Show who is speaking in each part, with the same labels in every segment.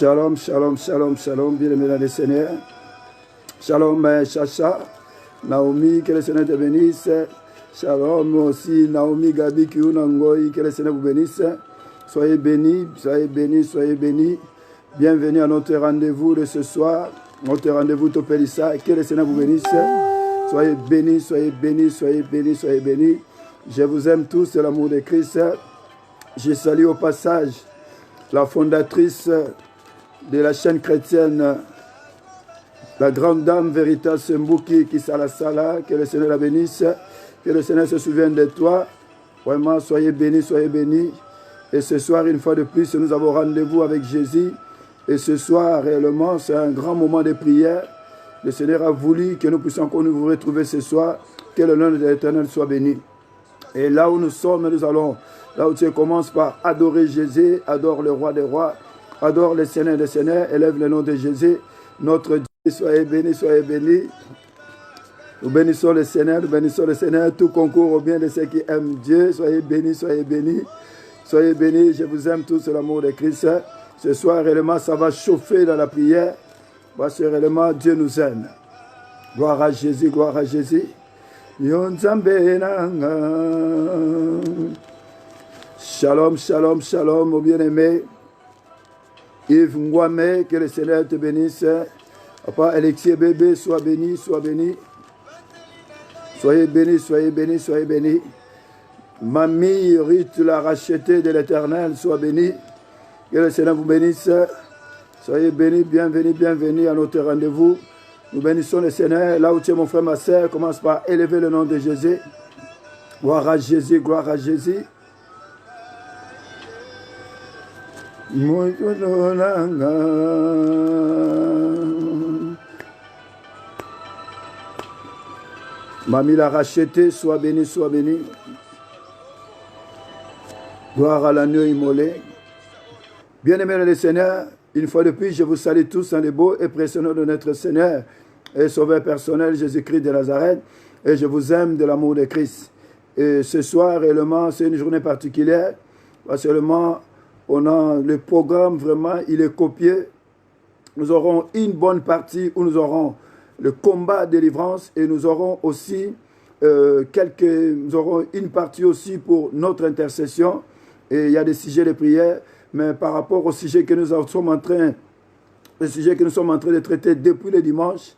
Speaker 1: Shalom, shalom, shalom, shalom, bien-aimés dans le Seigneur. Shalom, Chacha, Naomi, que le Seigneur te bénisse. Shalom aussi, Naomi, Gabi, Kiunangoy, que le Seigneur vous bénisse. Soyez bénis, soyez bénis, soyez bénis. Bienvenue à notre rendez-vous de ce soir, notre rendez-vous Topelissa. Que le Seigneur vous bénisse. Soyez bénis, soyez bénis, soyez bénis, soyez bénis. Je vous aime tous de l'amour de Christ. Je salue au passage la fondatrice de la chaîne chrétienne, la grande dame Veritas Mbouki Kisalasala, que le Seigneur la bénisse, que le Seigneur se souvienne de toi. Vraiment, soyez bénis, soyez bénis. Et ce soir, une fois de plus, nous avons rendez-vous avec Jésus. Et ce soir, réellement, c'est un grand moment de prière. Le Seigneur a voulu que nous puissions encore nous retrouver ce soir. Que le nom de l'Éternel soit béni. Et là où nous sommes, nous allons, là où tu commences par adorer Jésus, adore le roi des rois, adore le Seigneur des seigneurs, élève le nom de Jésus. Notre Dieu, soyez bénis, soyez bénis. Nous bénissons le Seigneur, nous bénissons le Seigneur. Tout concourt au bien de ceux qui aiment Dieu. Soyez bénis, soyez bénis. Soyez bénis, je vous aime tous, l'amour de Christ. Ce soir, réellement, ça va chauffer dans la prière. Parce que réellement, Dieu nous aime. Gloire à Jésus, gloire à Jésus. Shalom, shalom, shalom, au bien-aimé. Yves Ngwame, que le Seigneur te bénisse. Papa Alexis bébé, sois béni, sois béni. Soyez bénis, soyez bénis, soyez bénis. Mamie Ruth, la rachetée de l'Éternel, sois béni. Que le Seigneur vous bénisse. Soyez bénis, bienvenue, bienvenue à notre rendez-vous. Nous bénissons le Seigneur. Là où tu es mon frère, ma soeur, commence par élever le nom de Jésus. Gloire à Jésus, gloire à Jésus. Mamie l'a racheté, sois béni, sois béni. Gloire à l'agneau immolé. Bien-aimés dans le Seigneur, une fois de plus, je vous salue tous dans les beaux et précieux nom de notre Seigneur et Sauveur personnel Jésus-Christ de Nazareth. Et je vous aime de l'amour de Christ. Et ce soir, réellement, c'est une journée particulière. Parce que réellement, on a le programme, vraiment, il est copié. Nous aurons une bonne partie où nous aurons le combat de délivrance et nous aurons aussi nous aurons une partie aussi pour notre intercession. Et il y a des sujets de prière, mais par rapport au sujet que nous sommes en train de traiter depuis le dimanche,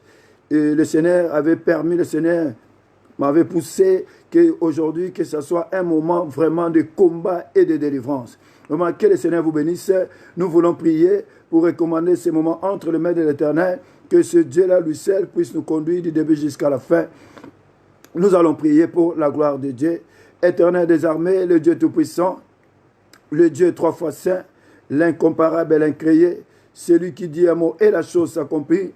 Speaker 1: et le Seigneur avait permis, le Seigneur m'avait poussé qu'aujourd'hui, que ce soit un moment vraiment de combat et de délivrance. Vraiment, que le Seigneur vous bénisse. Nous voulons prier pour recommander ces moments entre les mains de l'Éternel, que ce Dieu-là, lui seul, puisse nous conduire du début jusqu'à la fin. Nous allons prier pour la gloire de Dieu. Éternel des armées, le Dieu Tout-Puissant, le Dieu trois fois saint, l'incomparable et l'incréé, celui qui dit un mot et la chose s'accomplit.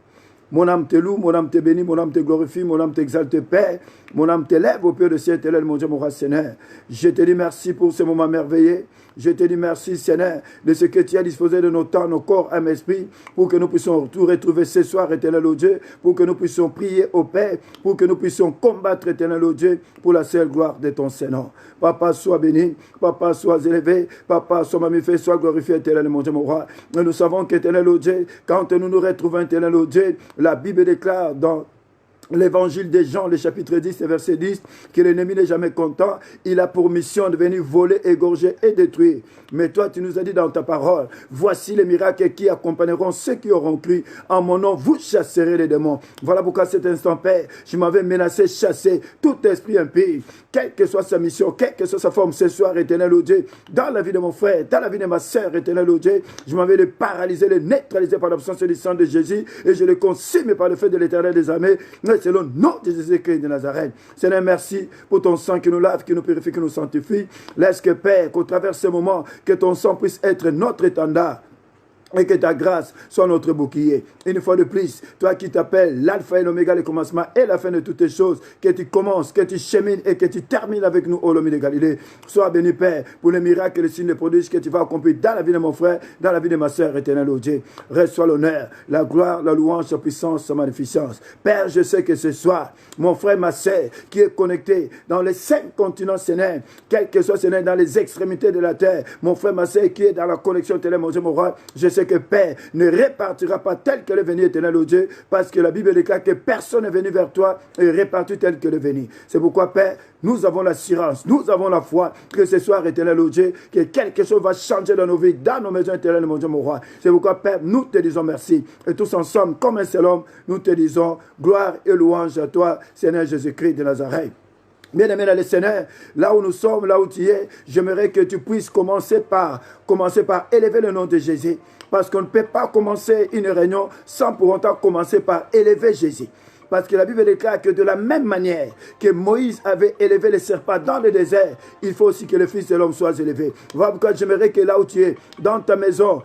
Speaker 1: Mon âme te loue, mon âme te bénit, mon âme te glorifie, mon âme t'exalte, Père. Mon âme t'élève au pied de ciel éternel, mon Dieu, mon roi Seigneur. Je te dis merci pour ce moment merveilleux. Je te dis merci, Seigneur, de ce que tu as disposé de nos temps, nos corps, âme, esprit, pour que nous puissions tout retrouver ce soir, éternel, au Dieu, pour que nous puissions prier au Père, pour que nous puissions combattre, éternel, au Dieu, pour la seule gloire de ton Seigneur. Papa, sois béni, Papa, sois élevé, Papa, sois magnifié, sois glorifié, éternel, mon Dieu, mon roi. Nous savons qu'éternel, au Dieu, quand nous nous retrouvons, éternel, au Dieu, la Bible déclare dans l'évangile de Jean, le chapitre 10, verset 10, que l'ennemi n'est jamais content. Il a pour mission de venir voler, égorger et détruire. Mais toi, tu nous as dit dans ta parole, voici les miracles qui accompagneront ceux qui auront cru. En mon nom, vous chasserez les démons. Voilà pourquoi à cet instant, Père, je m'avais menacé, chasser tout esprit impie, quelle que soit sa mission, quelle que soit sa forme, ce soir, éternel au Dieu, dans la vie de mon frère, dans la vie de ma sœur, éternel au Dieu, je m'avais le paralyser, le neutraliser par l'absence du sang de Jésus, et je le consume par le feu de l'éternel des armées, selon le nom de Jésus-Christ de Nazareth. Seigneur, merci pour ton sang qui nous lave, qui nous purifie, qui nous sanctifie. Laisse que, Père, qu'au travers de ce moment, que ton sang puisse être notre étendard. Et que ta grâce soit notre bouclier. Une fois de plus, toi qui t'appelles l'alpha et l'oméga, le commencement et la fin de toutes les choses, que tu commences, que tu chemines et que tu termines avec nous, ô l'homme de Galilée. Sois béni, Père, pour les miracles et les signes de prodiges que tu vas accomplir dans la vie de mon frère, dans la vie de ma sœur éternelle, ô Dieu. Reçois l'honneur, la gloire, la louange, la puissance, la magnificence. Père, je sais que ce soir, mon frère, ma sœur, qui est connecté dans les 5 continents, Seigneur, quel que soit, Seigneur, dans les extrémités de la terre, mon frère, ma sœur, qui est dans la connexion télé, mon Dieu, mon roi, je sais que Père ne répartira pas tel que le venu éternel au Dieu, parce que la Bible déclare que personne n'est venu vers toi et réparti tel que le venu. C'est pourquoi, Père, nous avons l'assurance, nous avons la foi que ce soir, éternel au Dieu, que quelque chose va changer dans nos vies, dans nos maisons éternelles, mon Dieu, mon roi. C'est pourquoi, Père, nous te disons merci. Et tous ensemble, comme un seul homme, nous te disons gloire et louange à toi, Seigneur Jésus-Christ de Nazareth. Bien-aimé dans le Seigneur, là où nous sommes, là où tu es, j'aimerais que tu puisses commencer par élever le nom de Jésus. Parce qu'on ne peut pas commencer une réunion sans pour autant commencer par élever Jésus. Parce que la Bible déclare que de la même manière que Moïse avait élevé les serpents dans le désert, il faut aussi que le Fils de l'homme soit élevé. Voilà pourquoi j'aimerais que là où tu es, dans ta maison,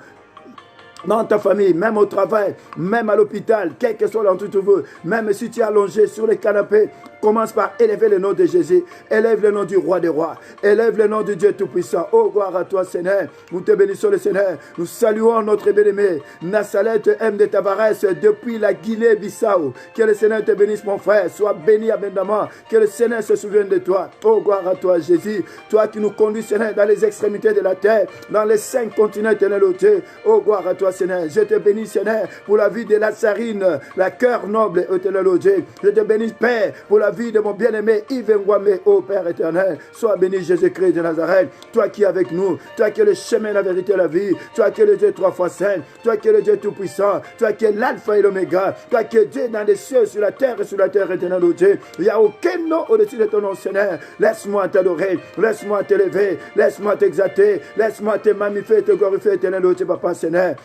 Speaker 1: dans ta famille, même au travail, même à l'hôpital, quel que soit l'endroit où tu veux, même si tu es allongé sur le canapé, commence par élever le nom de Jésus, élève le nom du roi des rois, élève le nom de Dieu Tout-Puissant. Oh, gloire à toi, Seigneur. Nous te bénissons, le Seigneur. Nous saluons notre bien-aimé, Nassalette M. de Tavares, depuis la Guinée-Bissau. Que le Seigneur te bénisse, mon frère. Sois béni abondamment. Que le Seigneur se souvienne de toi. Oh, gloire à toi, Jésus. Toi qui nous conduis, Seigneur, dans les extrémités de la terre, dans les 5 continents éternels, oh Dieu. Oh, gloire à toi, Seigneur. Je te bénis, Seigneur, pour la vie de Lazarine, la cœur noble, éternel, oh Dieu. Je te bénis, Père, pour la vie de mon bien-aimé Yves Ngwame, ô Père éternel. Sois béni, Jésus-Christ de Nazareth. Toi qui es avec nous, toi qui es le chemin, la vérité, la vie. Toi qui es le Dieu 3 fois saint. Toi qui es le Dieu tout-puissant. Toi qui es l'alpha et l'oméga. Toi qui es Dieu dans les cieux, sur la terre et sur la terre, éternel, ô Dieu. Il n'y a aucun nom au-dessus de ton nom, Seigneur. Laisse-moi t'adorer. Laisse-moi t'élever. Laisse-moi t'exalter. Laisse-moi te magnifier, te glorifier, éternel, ô Dieu, Papa, Seigneur.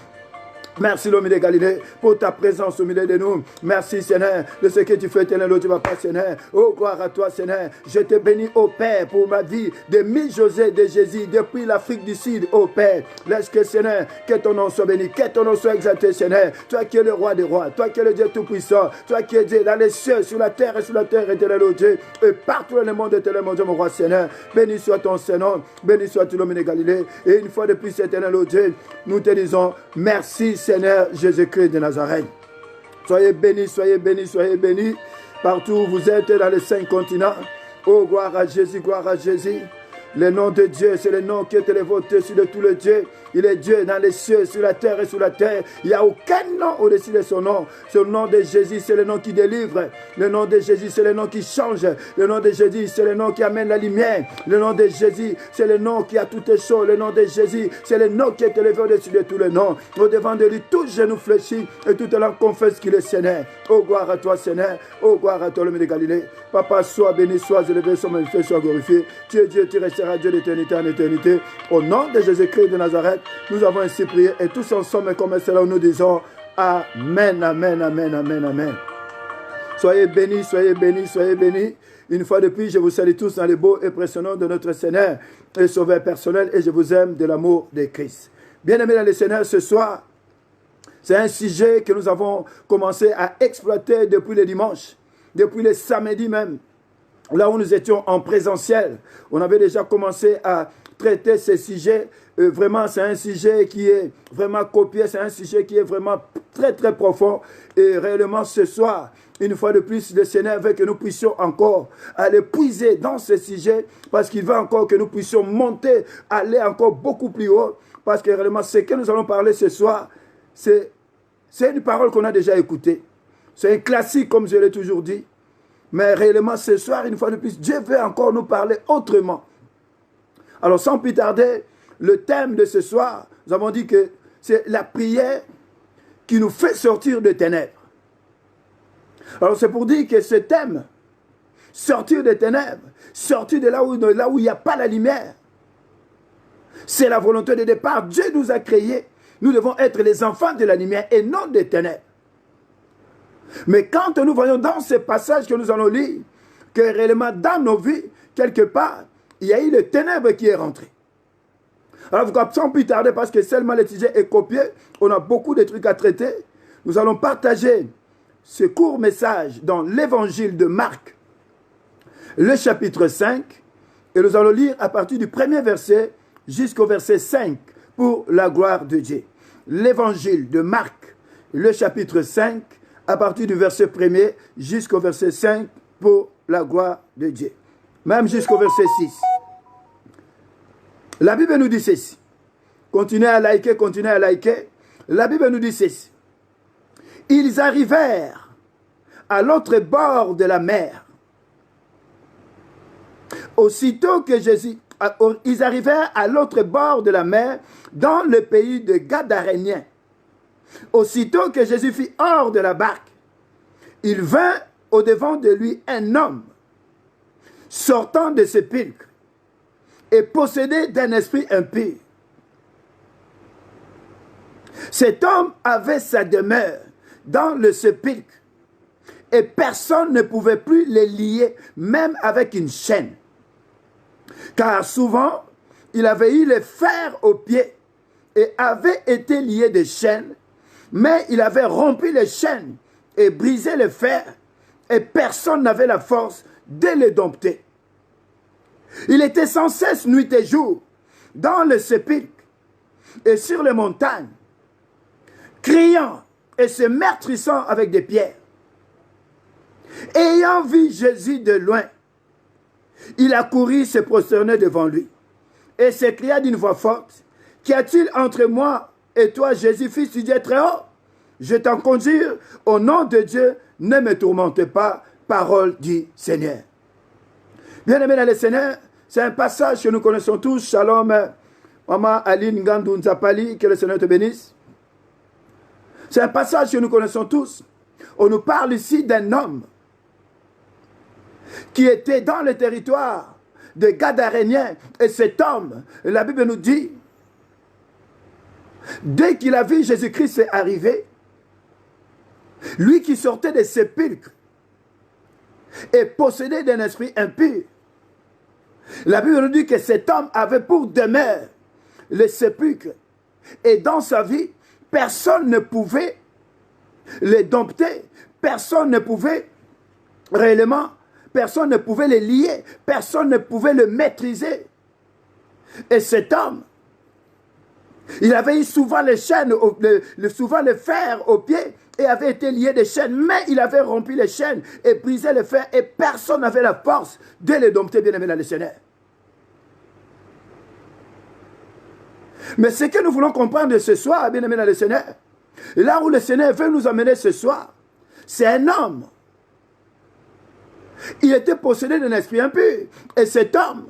Speaker 1: Merci l'homme de Galilée pour ta présence au milieu de nous. Merci Seigneur de ce que tu fais, éternel, oh Dieu, Papa, Seigneur. Oh, gloire à toi, Seigneur. Je te bénis, ô Père, pour ma vie de José de Jésus depuis l'Afrique du Sud, ô Père. Laisse que, Seigneur, que ton nom soit béni, que ton nom soit exalté, Seigneur. Toi qui es le roi des rois, toi qui es le Dieu tout-puissant, toi qui es Dieu dans les cieux, sur la terre et sur la terre, éternel, oh Dieu, et partout dans le monde, éternel, mon Dieu, mon roi, Seigneur. Béni soit ton Seigneur, béni soit tu l'homme de Galilée. Et une fois de plus, éternel, oh Dieu, nous te disons merci, Seigneur Jésus-Christ de Nazareth. Soyez bénis, soyez bénis, soyez bénis. Partout où vous êtes dans les 5 continents. Oh, gloire à Jésus, gloire à Jésus. Le nom de Dieu, c'est le nom qui est élevé au-dessus de tous les dieux. Il est Dieu dans les cieux, sur la terre et sous la terre. Il n'y a aucun nom au-dessus de son nom. Ce nom de Jésus, c'est le nom qui délivre. Le nom de Jésus, c'est le nom qui change. Le nom de Jésus, c'est le nom qui amène la lumière. Le nom de Jésus, c'est le nom qui a toutes choses. Le nom de Jésus, c'est le nom qui est élevé au-dessus de tous les noms. Au-devant de lui, tout genou fléchit et toute langue confesse qu'il est Seigneur. Oh, gloire à toi, Seigneur. Oh, gloire à toi, l'homme de Galilée. Papa, sois béni, sois élevé, sois magnifié, sois glorifié. Tu es Dieu, tu resteras Dieu d'éternité en éternité. Au nom de Jésus-Christ de Nazareth, nous avons ainsi prié et tous ensemble, comme cela, nous disons Amen, Amen, Amen, Amen, Amen. Soyez bénis, soyez bénis, soyez bénis. Une fois de plus, je vous salue tous dans les beaux et précieux noms de notre Seigneur et Sauveur personnel, et je vous aime de l'amour de Christ. Bien-aimés dans le Seigneur, ce soir, c'est un sujet que nous avons commencé à exploiter depuis le dimanche, depuis le samedi même, là où nous étions en présentiel. On avait déjà commencé à traiter ces sujets. Vraiment, c'est un sujet qui est vraiment copié, c'est un sujet qui est vraiment très très profond. Et réellement, ce soir, une fois de plus, le Seigneur veut que nous puissions encore aller puiser dans ce sujet, parce qu'il veut encore que nous puissions monter, aller encore beaucoup plus haut, parce que réellement, ce que nous allons parler ce soir, c'est une parole qu'on a déjà écoutée. C'est un classique, comme je l'ai toujours dit. Mais réellement, ce soir, une fois de plus, Dieu veut encore nous parler autrement. Alors, sans plus tarder, le thème de ce soir, nous avons dit que c'est la prière qui nous fait sortir des ténèbres. Alors, c'est pour dire que ce thème, sortir des ténèbres, sortir de là où il n'y a pas la lumière, c'est la volonté de départ. Dieu nous a créés. Nous devons être les enfants de la lumière et non des ténèbres. Mais quand nous voyons dans ces passages que nous allons lire, que réellement dans nos vies, quelque part, il y a eu le ténèbre qui est rentré. Alors, sans plus tarder, parce que seulement le sujet est copié, on a beaucoup de trucs à traiter. Nous allons partager ce court message dans l'évangile de Marc, le chapitre 5, et nous allons lire à partir du premier verset jusqu'au verset 5 pour la gloire de Dieu. L'évangile de Marc, le chapitre 5, à partir du verset 1er jusqu'au verset 5 pour la gloire de Dieu. Même jusqu'au verset 6. La Bible nous dit ceci. Continuez à liker, continuez à liker. La Bible nous dit ceci. Ils arrivèrent à l'autre bord de la mer. Aussitôt que Jésus... Ils arrivèrent à l'autre bord de la mer, dans le pays de Gadaréniens. Aussitôt que Jésus fut hors de la barque, il vint au-devant de lui un homme, sortant de sépulcre, et possédé d'un esprit impur. Cet homme avait sa demeure dans le sépulcre, et personne ne pouvait plus les lier, même avec une chaîne. Car souvent, il avait eu les fers aux pieds et avait été lié de chaînes, mais il avait rompu les chaînes et brisé les fers, et personne n'avait la force de les dompter. Il était sans cesse nuit et jour dans le sépulcre et sur les montagnes, criant et se meurtrissant avec des pierres. Ayant vu Jésus de loin, il accourut se prosterner devant lui et s'écria d'une voix forte, « Qu'y a-t-il entre moi et toi, Jésus, fils du Dieu très haut? Je t'en conjure, au nom de Dieu, ne me tourmente pas, parole du Seigneur. » Bien-aimés dans le Seigneur, c'est un passage que nous connaissons tous. Shalom, Maman Aline Ngandou Nzapali, que le Seigneur te bénisse. C'est un passage que nous connaissons tous. On nous parle ici d'un homme qui était dans le territoire de Gadaréniens. Et cet homme, la Bible nous dit, dès qu'il a vu Jésus-Christ arriver, lui qui sortait des sépulcres et possédé d'un esprit impur, la Bible nous dit que cet homme avait pour demeure les sépulcres. Et dans sa vie, personne ne pouvait les dompter, personne ne pouvait réellement, personne ne pouvait les lier, personne ne pouvait le maîtriser. Et cet homme, il avait eu souvent les chaînes, souvent les fers aux pieds, et avait été lié des chaînes, mais il avait rompu les chaînes et brisé les fers, et personne n'avait la force de les dompter, bien aimé dans le Seigneur. Mais ce que nous voulons comprendre ce soir, bien aimé dans le Seigneur, là où le Seigneur veut nous amener ce soir, c'est un homme. Il était possédé d'un esprit impur, et cet homme,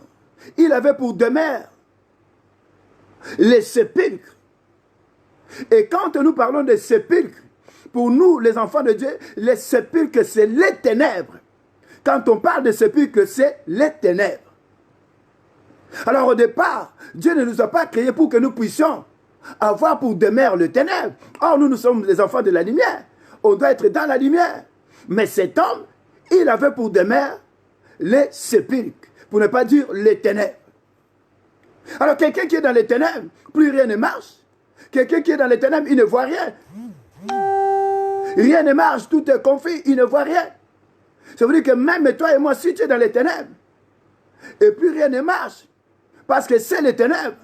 Speaker 1: il avait pour demeure les sépulcres. Et quand nous parlons des sépulcres, pour nous, les enfants de Dieu, les sépulcres, c'est les ténèbres. Quand on parle de sépulcres, c'est les ténèbres. Alors au départ, Dieu ne nous a pas créés pour que nous puissions avoir pour demeure le ténèbre. Or, nous sommes les enfants de la lumière. On doit être dans la lumière. Mais cet homme, il avait pour demeure les sépulcres, pour ne pas dire les ténèbres. Alors quelqu'un qui est dans les ténèbres, plus rien ne marche. Quelqu'un qui est dans les ténèbres, il ne voit rien. Rien ne marche, tout est confus, il ne voit rien. Ça veut dire que même toi et moi, si tu es dans les ténèbres, et plus rien ne marche, parce que c'est les ténèbres,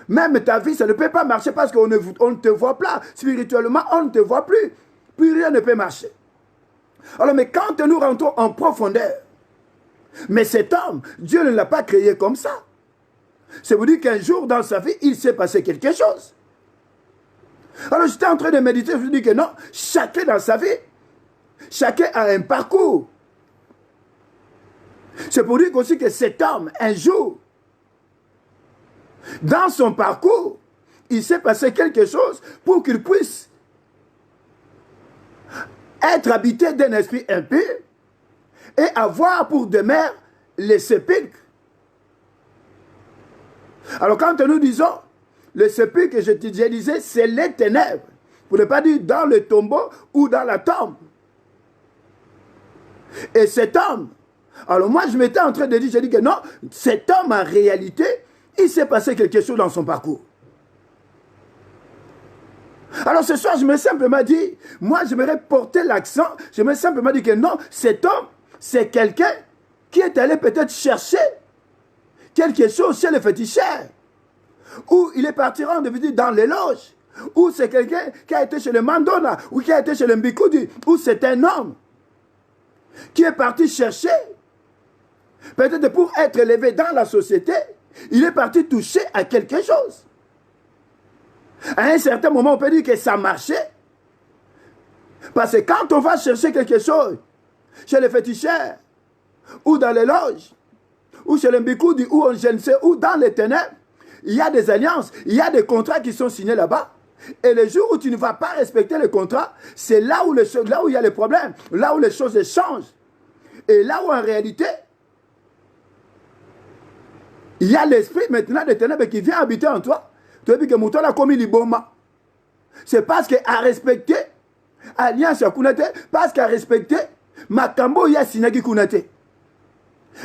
Speaker 1: même ta vie, ça ne peut pas marcher parce qu'on ne te voit pas. Spirituellement, on ne te voit plus. Plus rien ne peut marcher. Alors, mais quand nous rentrons en profondeur, mais cet homme, Dieu ne l'a pas créé comme ça. Ça veut dire qu'un jour dans sa vie, il s'est passé quelque chose. Alors j'étais en train de méditer, je me dis que non, chacun dans sa vie, Chacun a un parcours. C'est pour dire aussi que cet homme, un jour, dans son parcours, il s'est passé quelque chose pour qu'il puisse être habité d'un esprit impur et avoir pour demeure les sépulcres. Alors quand nous disons le sépulcre, je disais, c'est les ténèbres, pour ne pas dire dans le tombeau ou dans la tombe. Et cet homme, alors moi je m'étais en train de dire, j'ai dit que non, cet homme en réalité, il s'est passé quelque chose dans son parcours. Alors ce soir, je me suis simplement dit, moi j'aimerais porter l'accent, je me suis simplement dit que non, cet homme, c'est quelqu'un qui est allé peut-être chercher quelque chose chez le féticheur, ou il est parti rendre visite dans les loges, ou c'est quelqu'un qui a été chez le Mandona, ou qui a été chez le Mbikoudi, ou c'est un homme qui est parti chercher, peut-être pour être élevé dans la société, il est parti toucher à quelque chose. À un certain moment, on peut dire que ça marchait. Parce que quand on va chercher quelque chose chez les féticheurs, ou dans les loges, ou chez les Mbikoudi, ou je ne sais où, dans les ténèbres, il y a des alliances, il y a des contrats qui sont signés là-bas. Et le jour où tu ne vas pas respecter les contrats, c'est là où il y a les problèmes, là où les choses changent. Et là où en réalité, il y a l'esprit maintenant des ténèbres qui vient habiter en toi. Tu as dit que Mouton a commis l'iboma. C'est parce qu'à respecter alliance à Kunate, parce qu'à respecter Makambo Yasinagi Kunate.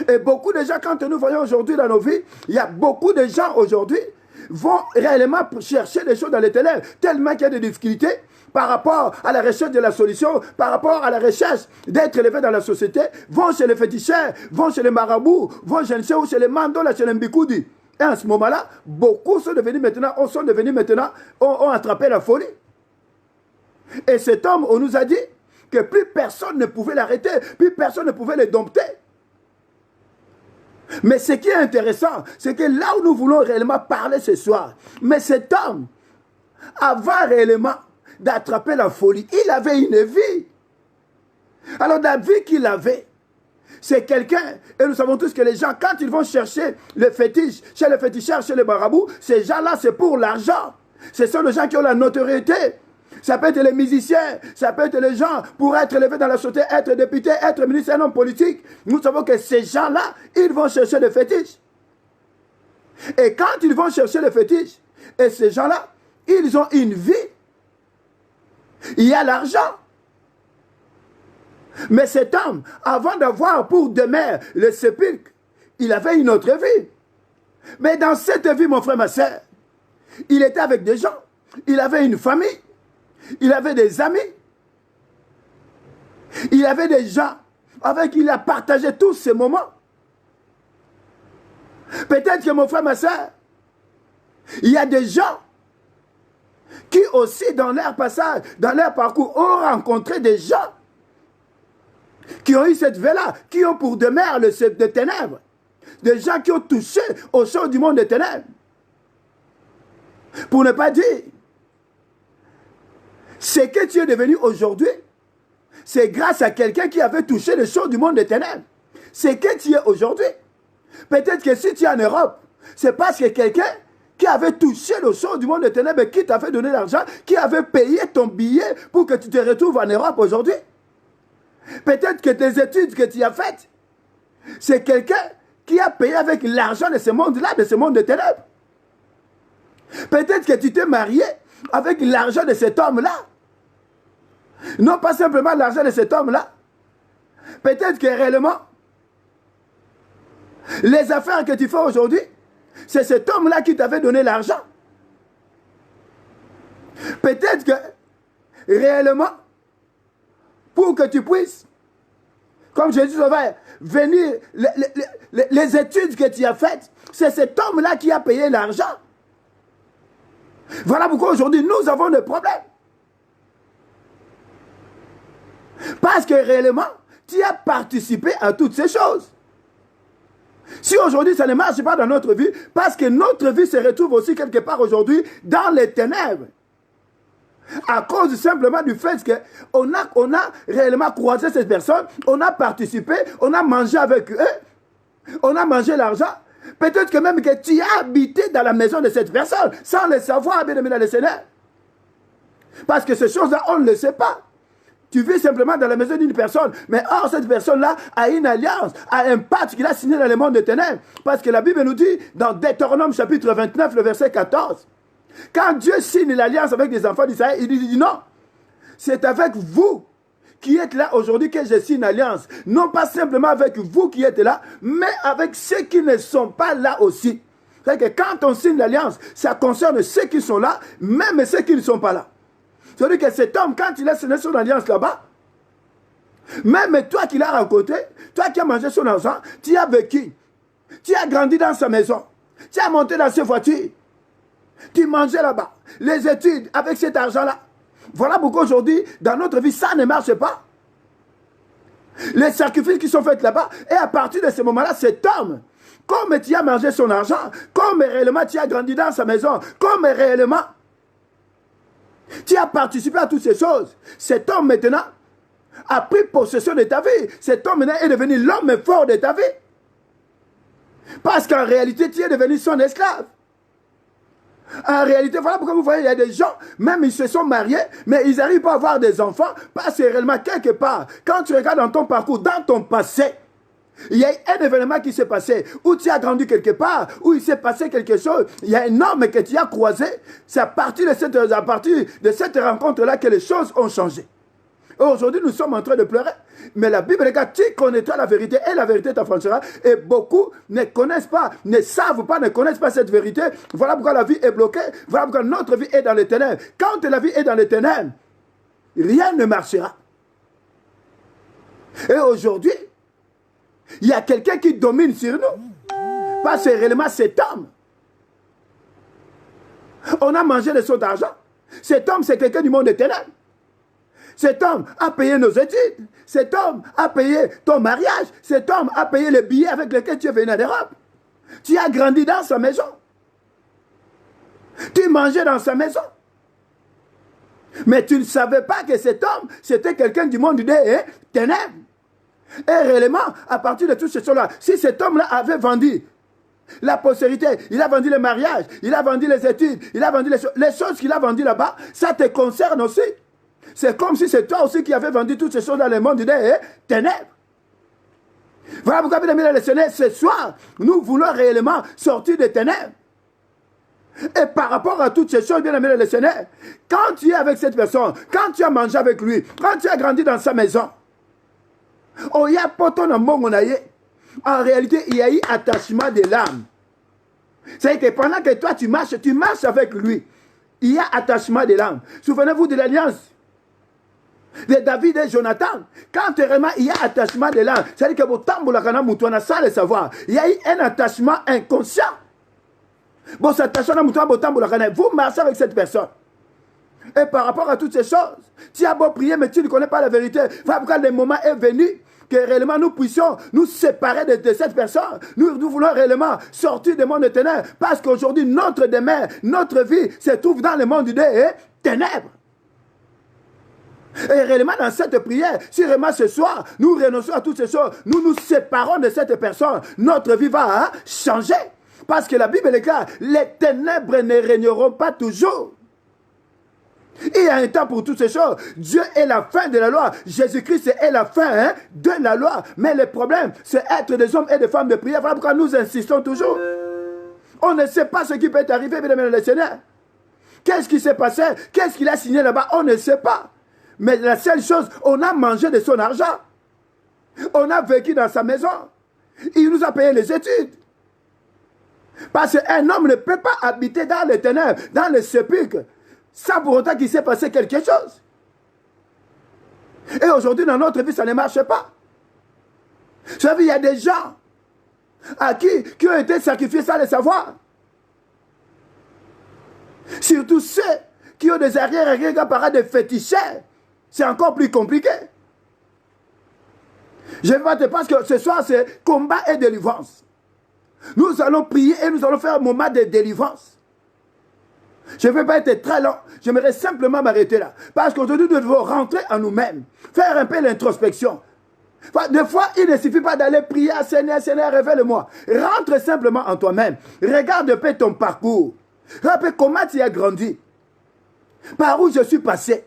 Speaker 1: Et beaucoup de gens, quand nous voyons aujourd'hui dans nos vies, il y a beaucoup de gens aujourd'hui vont réellement chercher des choses dans les ténèbres, tellement qu'il y a des difficultés par rapport à la recherche de la solution, par rapport à la recherche d'être élevé dans la société, vont chez les féticheurs, vont chez les marabouts, vont je ne sais où, chez les mandolas, chez les mbikoudi. Et en ce moment-là, beaucoup sont devenus maintenant, ont attrapé la folie. Et cet homme, on nous a dit que plus personne ne pouvait l'arrêter, plus personne ne pouvait le dompter. Mais ce qui est intéressant, c'est que là où nous voulons réellement parler ce soir, mais cet homme, avant réellement d'attraper la folie, il avait une vie. Alors la vie qu'il avait, c'est quelqu'un, et nous savons tous que les gens, quand ils vont chercher le fétiche, chez les féticheurs, chez les marabouts, ces gens-là, c'est pour l'argent. Ce sont les gens qui ont la notoriété. Ça peut être les musiciens, ça peut être les gens pour être élevés dans la société, être député, être ministre, un homme politique. Nous savons que ces gens-là, ils vont chercher le fétiche. Et quand ils vont chercher le fétiche, et ces gens-là, ils ont une vie. Il y a l'argent. Mais cet homme, avant d'avoir pour demeure le sépulcre, il avait une autre vie. Mais dans cette vie, mon frère, ma soeur, il était avec des gens. Il avait une famille. Il avait des amis. Il avait des gens avec qui il a partagé tous ces moments. Peut-être que mon frère, ma soeur, il y a des gens qui aussi dans leur passage, dans leur parcours, ont rencontré des gens qui ont eu cette vie-là, qui ont pour demeure le cercle des ténèbres. Des gens qui ont touché aux choses du monde des ténèbres. Pour ne pas dire, ce que tu es devenu aujourd'hui, c'est grâce à quelqu'un qui avait touché les choses du monde des ténèbres. Ce que tu es aujourd'hui. Peut-être que si tu es en Europe, c'est parce que quelqu'un qui avait touché les choses du monde des ténèbres et qui t'a fait donner l'argent, qui avait payé ton billet pour que tu te retrouves en Europe aujourd'hui. Peut-être que tes études que tu as faites, c'est quelqu'un qui a payé avec l'argent de ce monde-là, de ce monde de ténèbres. Peut-être que tu t'es marié avec l'argent de cet homme-là. Non pas simplement l'argent de cet homme-là. Peut-être que réellement, les affaires que tu fais aujourd'hui, c'est cet homme-là qui t'avait donné l'argent. Peut-être que réellement, pour que tu puisses, comme je dis, venir, les études que tu as faites, c'est cet homme-là qui a payé l'argent. Voilà pourquoi aujourd'hui nous avons des problèmes. Parce que réellement, tu as participé à toutes ces choses. Si aujourd'hui ça ne marche pas dans notre vie, parce que notre vie se retrouve aussi quelque part aujourd'hui dans les ténèbres. À cause simplement du fait qu'on a réellement croisé cette personne, on a participé, on a mangé avec eux, on a mangé l'argent. Peut-être que même que tu as habité dans la maison de cette personne sans le savoir, bien aimé dans le Seigneur. Parce que ces choses-là, on ne le sait pas. Tu vis simplement dans la maison d'une personne, mais or cette personne-là a une alliance, a un pacte qu'il a signé dans le monde des ténèbres. Parce que la Bible nous dit, dans Deutéronome chapitre 29, le verset 14, quand Dieu signe l'alliance avec les enfants d'Israël, il dit non, c'est avec vous qui êtes là aujourd'hui que je signe l'alliance. Non pas simplement avec vous qui êtes là, mais avec ceux qui ne sont pas là aussi. C'est-à-dire que quand on signe l'alliance, ça concerne ceux qui sont là, même ceux qui ne sont pas là. C'est-à-dire que cet homme, quand il a signé son alliance là-bas, même toi qui l'as rencontré, toi qui as mangé son argent, tu as vécu, tu as grandi dans sa maison, tu as monté dans ses voitures, tu mangeais là-bas, les études avec cet argent-là. Voilà pourquoi aujourd'hui, dans notre vie, ça ne marche pas. Les sacrifices qui sont faits là-bas, et à partir de ce moment-là, cet homme, comme tu as mangé son argent, comme réellement tu as grandi dans sa maison, comme réellement tu as participé à toutes ces choses, cet homme maintenant a pris possession de ta vie. Cet homme maintenant est devenu l'homme fort de ta vie. Parce qu'en réalité, tu es devenu son esclave. En réalité, voilà pourquoi vous voyez, il y a des gens, même ils se sont mariés, mais ils n'arrivent pas à avoir des enfants, parce que réellement, quelque part, quand tu regardes dans ton parcours, dans ton passé, il y a un événement qui s'est passé, où tu as grandi quelque part, où il s'est passé quelque chose, il y a un homme que tu as croisé, c'est à partir de cette rencontre-là que les choses ont changé. Aujourd'hui, nous sommes en train de pleurer. Mais la Bible regarde, tu connaîtras la vérité et la vérité t'affranchira. Et beaucoup ne connaissent pas, ne savent pas, ne connaissent pas cette vérité. Voilà pourquoi la vie est bloquée. Voilà pourquoi notre vie est dans les ténèbres. Quand la vie est dans les ténèbres, rien ne marchera. Et aujourd'hui, il y a quelqu'un qui domine sur nous. Parce que réellement, cet homme, on a mangé de son argent. Cet homme, c'est quelqu'un du monde des ténèbres. Cet homme a payé nos études. Cet homme a payé ton mariage. Cet homme a payé les billets avec lesquels tu es venu en Europe. Tu as grandi dans sa maison. Tu mangeais dans sa maison. Mais tu ne savais pas que cet homme, c'était quelqu'un du monde des ténèbres. Et réellement, à partir de toutes ces choses-là, si cet homme-là avait vendu la postérité, il a vendu le mariage, il a vendu les études, il a vendu les choses qu'il a vendues là-bas, ça te concerne aussi. C'est comme si c'est toi aussi qui avais vendu toutes ces choses dans le monde des ténèbres. Voilà pourquoi, bien aimé le Seigneur, ce soir, nous voulons réellement sortir des ténèbres. Et par rapport à toutes ces choses, bien aimé le Seigneur, quand tu es avec cette personne, quand tu as mangé avec lui, quand tu as grandi dans sa maison, en réalité, il y a eu attachement de l'âme. C'est-à-dire que pendant que toi tu marches avec lui. Il y a attachement de l'âme. Souvenez-vous de l'alliance de David et Jonathan. Quand vraiment il y a attachement de l'âme, c'est-à-dire que sans le savoir, il y a eu un attachement inconscient. Vous marchez avec cette personne. Et par rapport à toutes ces choses, tu as beau prier, mais tu ne connais pas la vérité. Voilà pourquoi le moment est venu que réellement nous puissions nous séparer de cette personne. Nous voulons réellement sortir du monde des ténèbres. Parce qu'aujourd'hui, notre demeure, notre vie se trouve dans le monde des ténèbres. Et réellement dans cette prière, si vraiment ce soir, nous renonçons à toutes ces choses, nous nous séparons de cette personne, notre vie va changer. Parce que la Bible est claire, les ténèbres ne régneront pas toujours. Il y a un temps pour toutes ces choses. Dieu est la fin de la loi. Jésus-Christ est la fin de la loi. Mais le problème, c'est être des hommes et des femmes de prière. Voilà pourquoi nous insistons toujours. On ne sait pas ce qui peut arriver, bien aimé le Seigneur. Qu'est-ce qui s'est passé? Qu'est-ce qu'il a signé là-bas? On ne sait pas. Mais la seule chose, on a mangé de son argent. On a vécu dans sa maison. Il nous a payé les études. Parce qu'un homme ne peut pas habiter dans les ténèbres, dans les sépulcres, sans pour autant qu'il s'est passé quelque chose. Et aujourd'hui, dans notre vie, ça ne marche pas. Vous savez, il y a des gens qui ont été sacrifiés sans le savoir. Surtout ceux qui ont des arrière-parents de féticheurs. C'est encore plus compliqué. Je vais te parce que ce soir, c'est combat et délivrance. Nous allons prier et nous allons faire un moment de délivrance. Je ne veux pas être très long. J'aimerais simplement m'arrêter là. Parce qu'aujourd'hui, nous devons rentrer en nous-mêmes. Faire un peu l'introspection. Des fois, il ne suffit pas d'aller prier à Seigneur, Seigneur, révèle-moi. Rentre simplement en toi-même. Regarde un peu ton parcours. Regarde un peu comment tu as grandi. Par où je suis passé.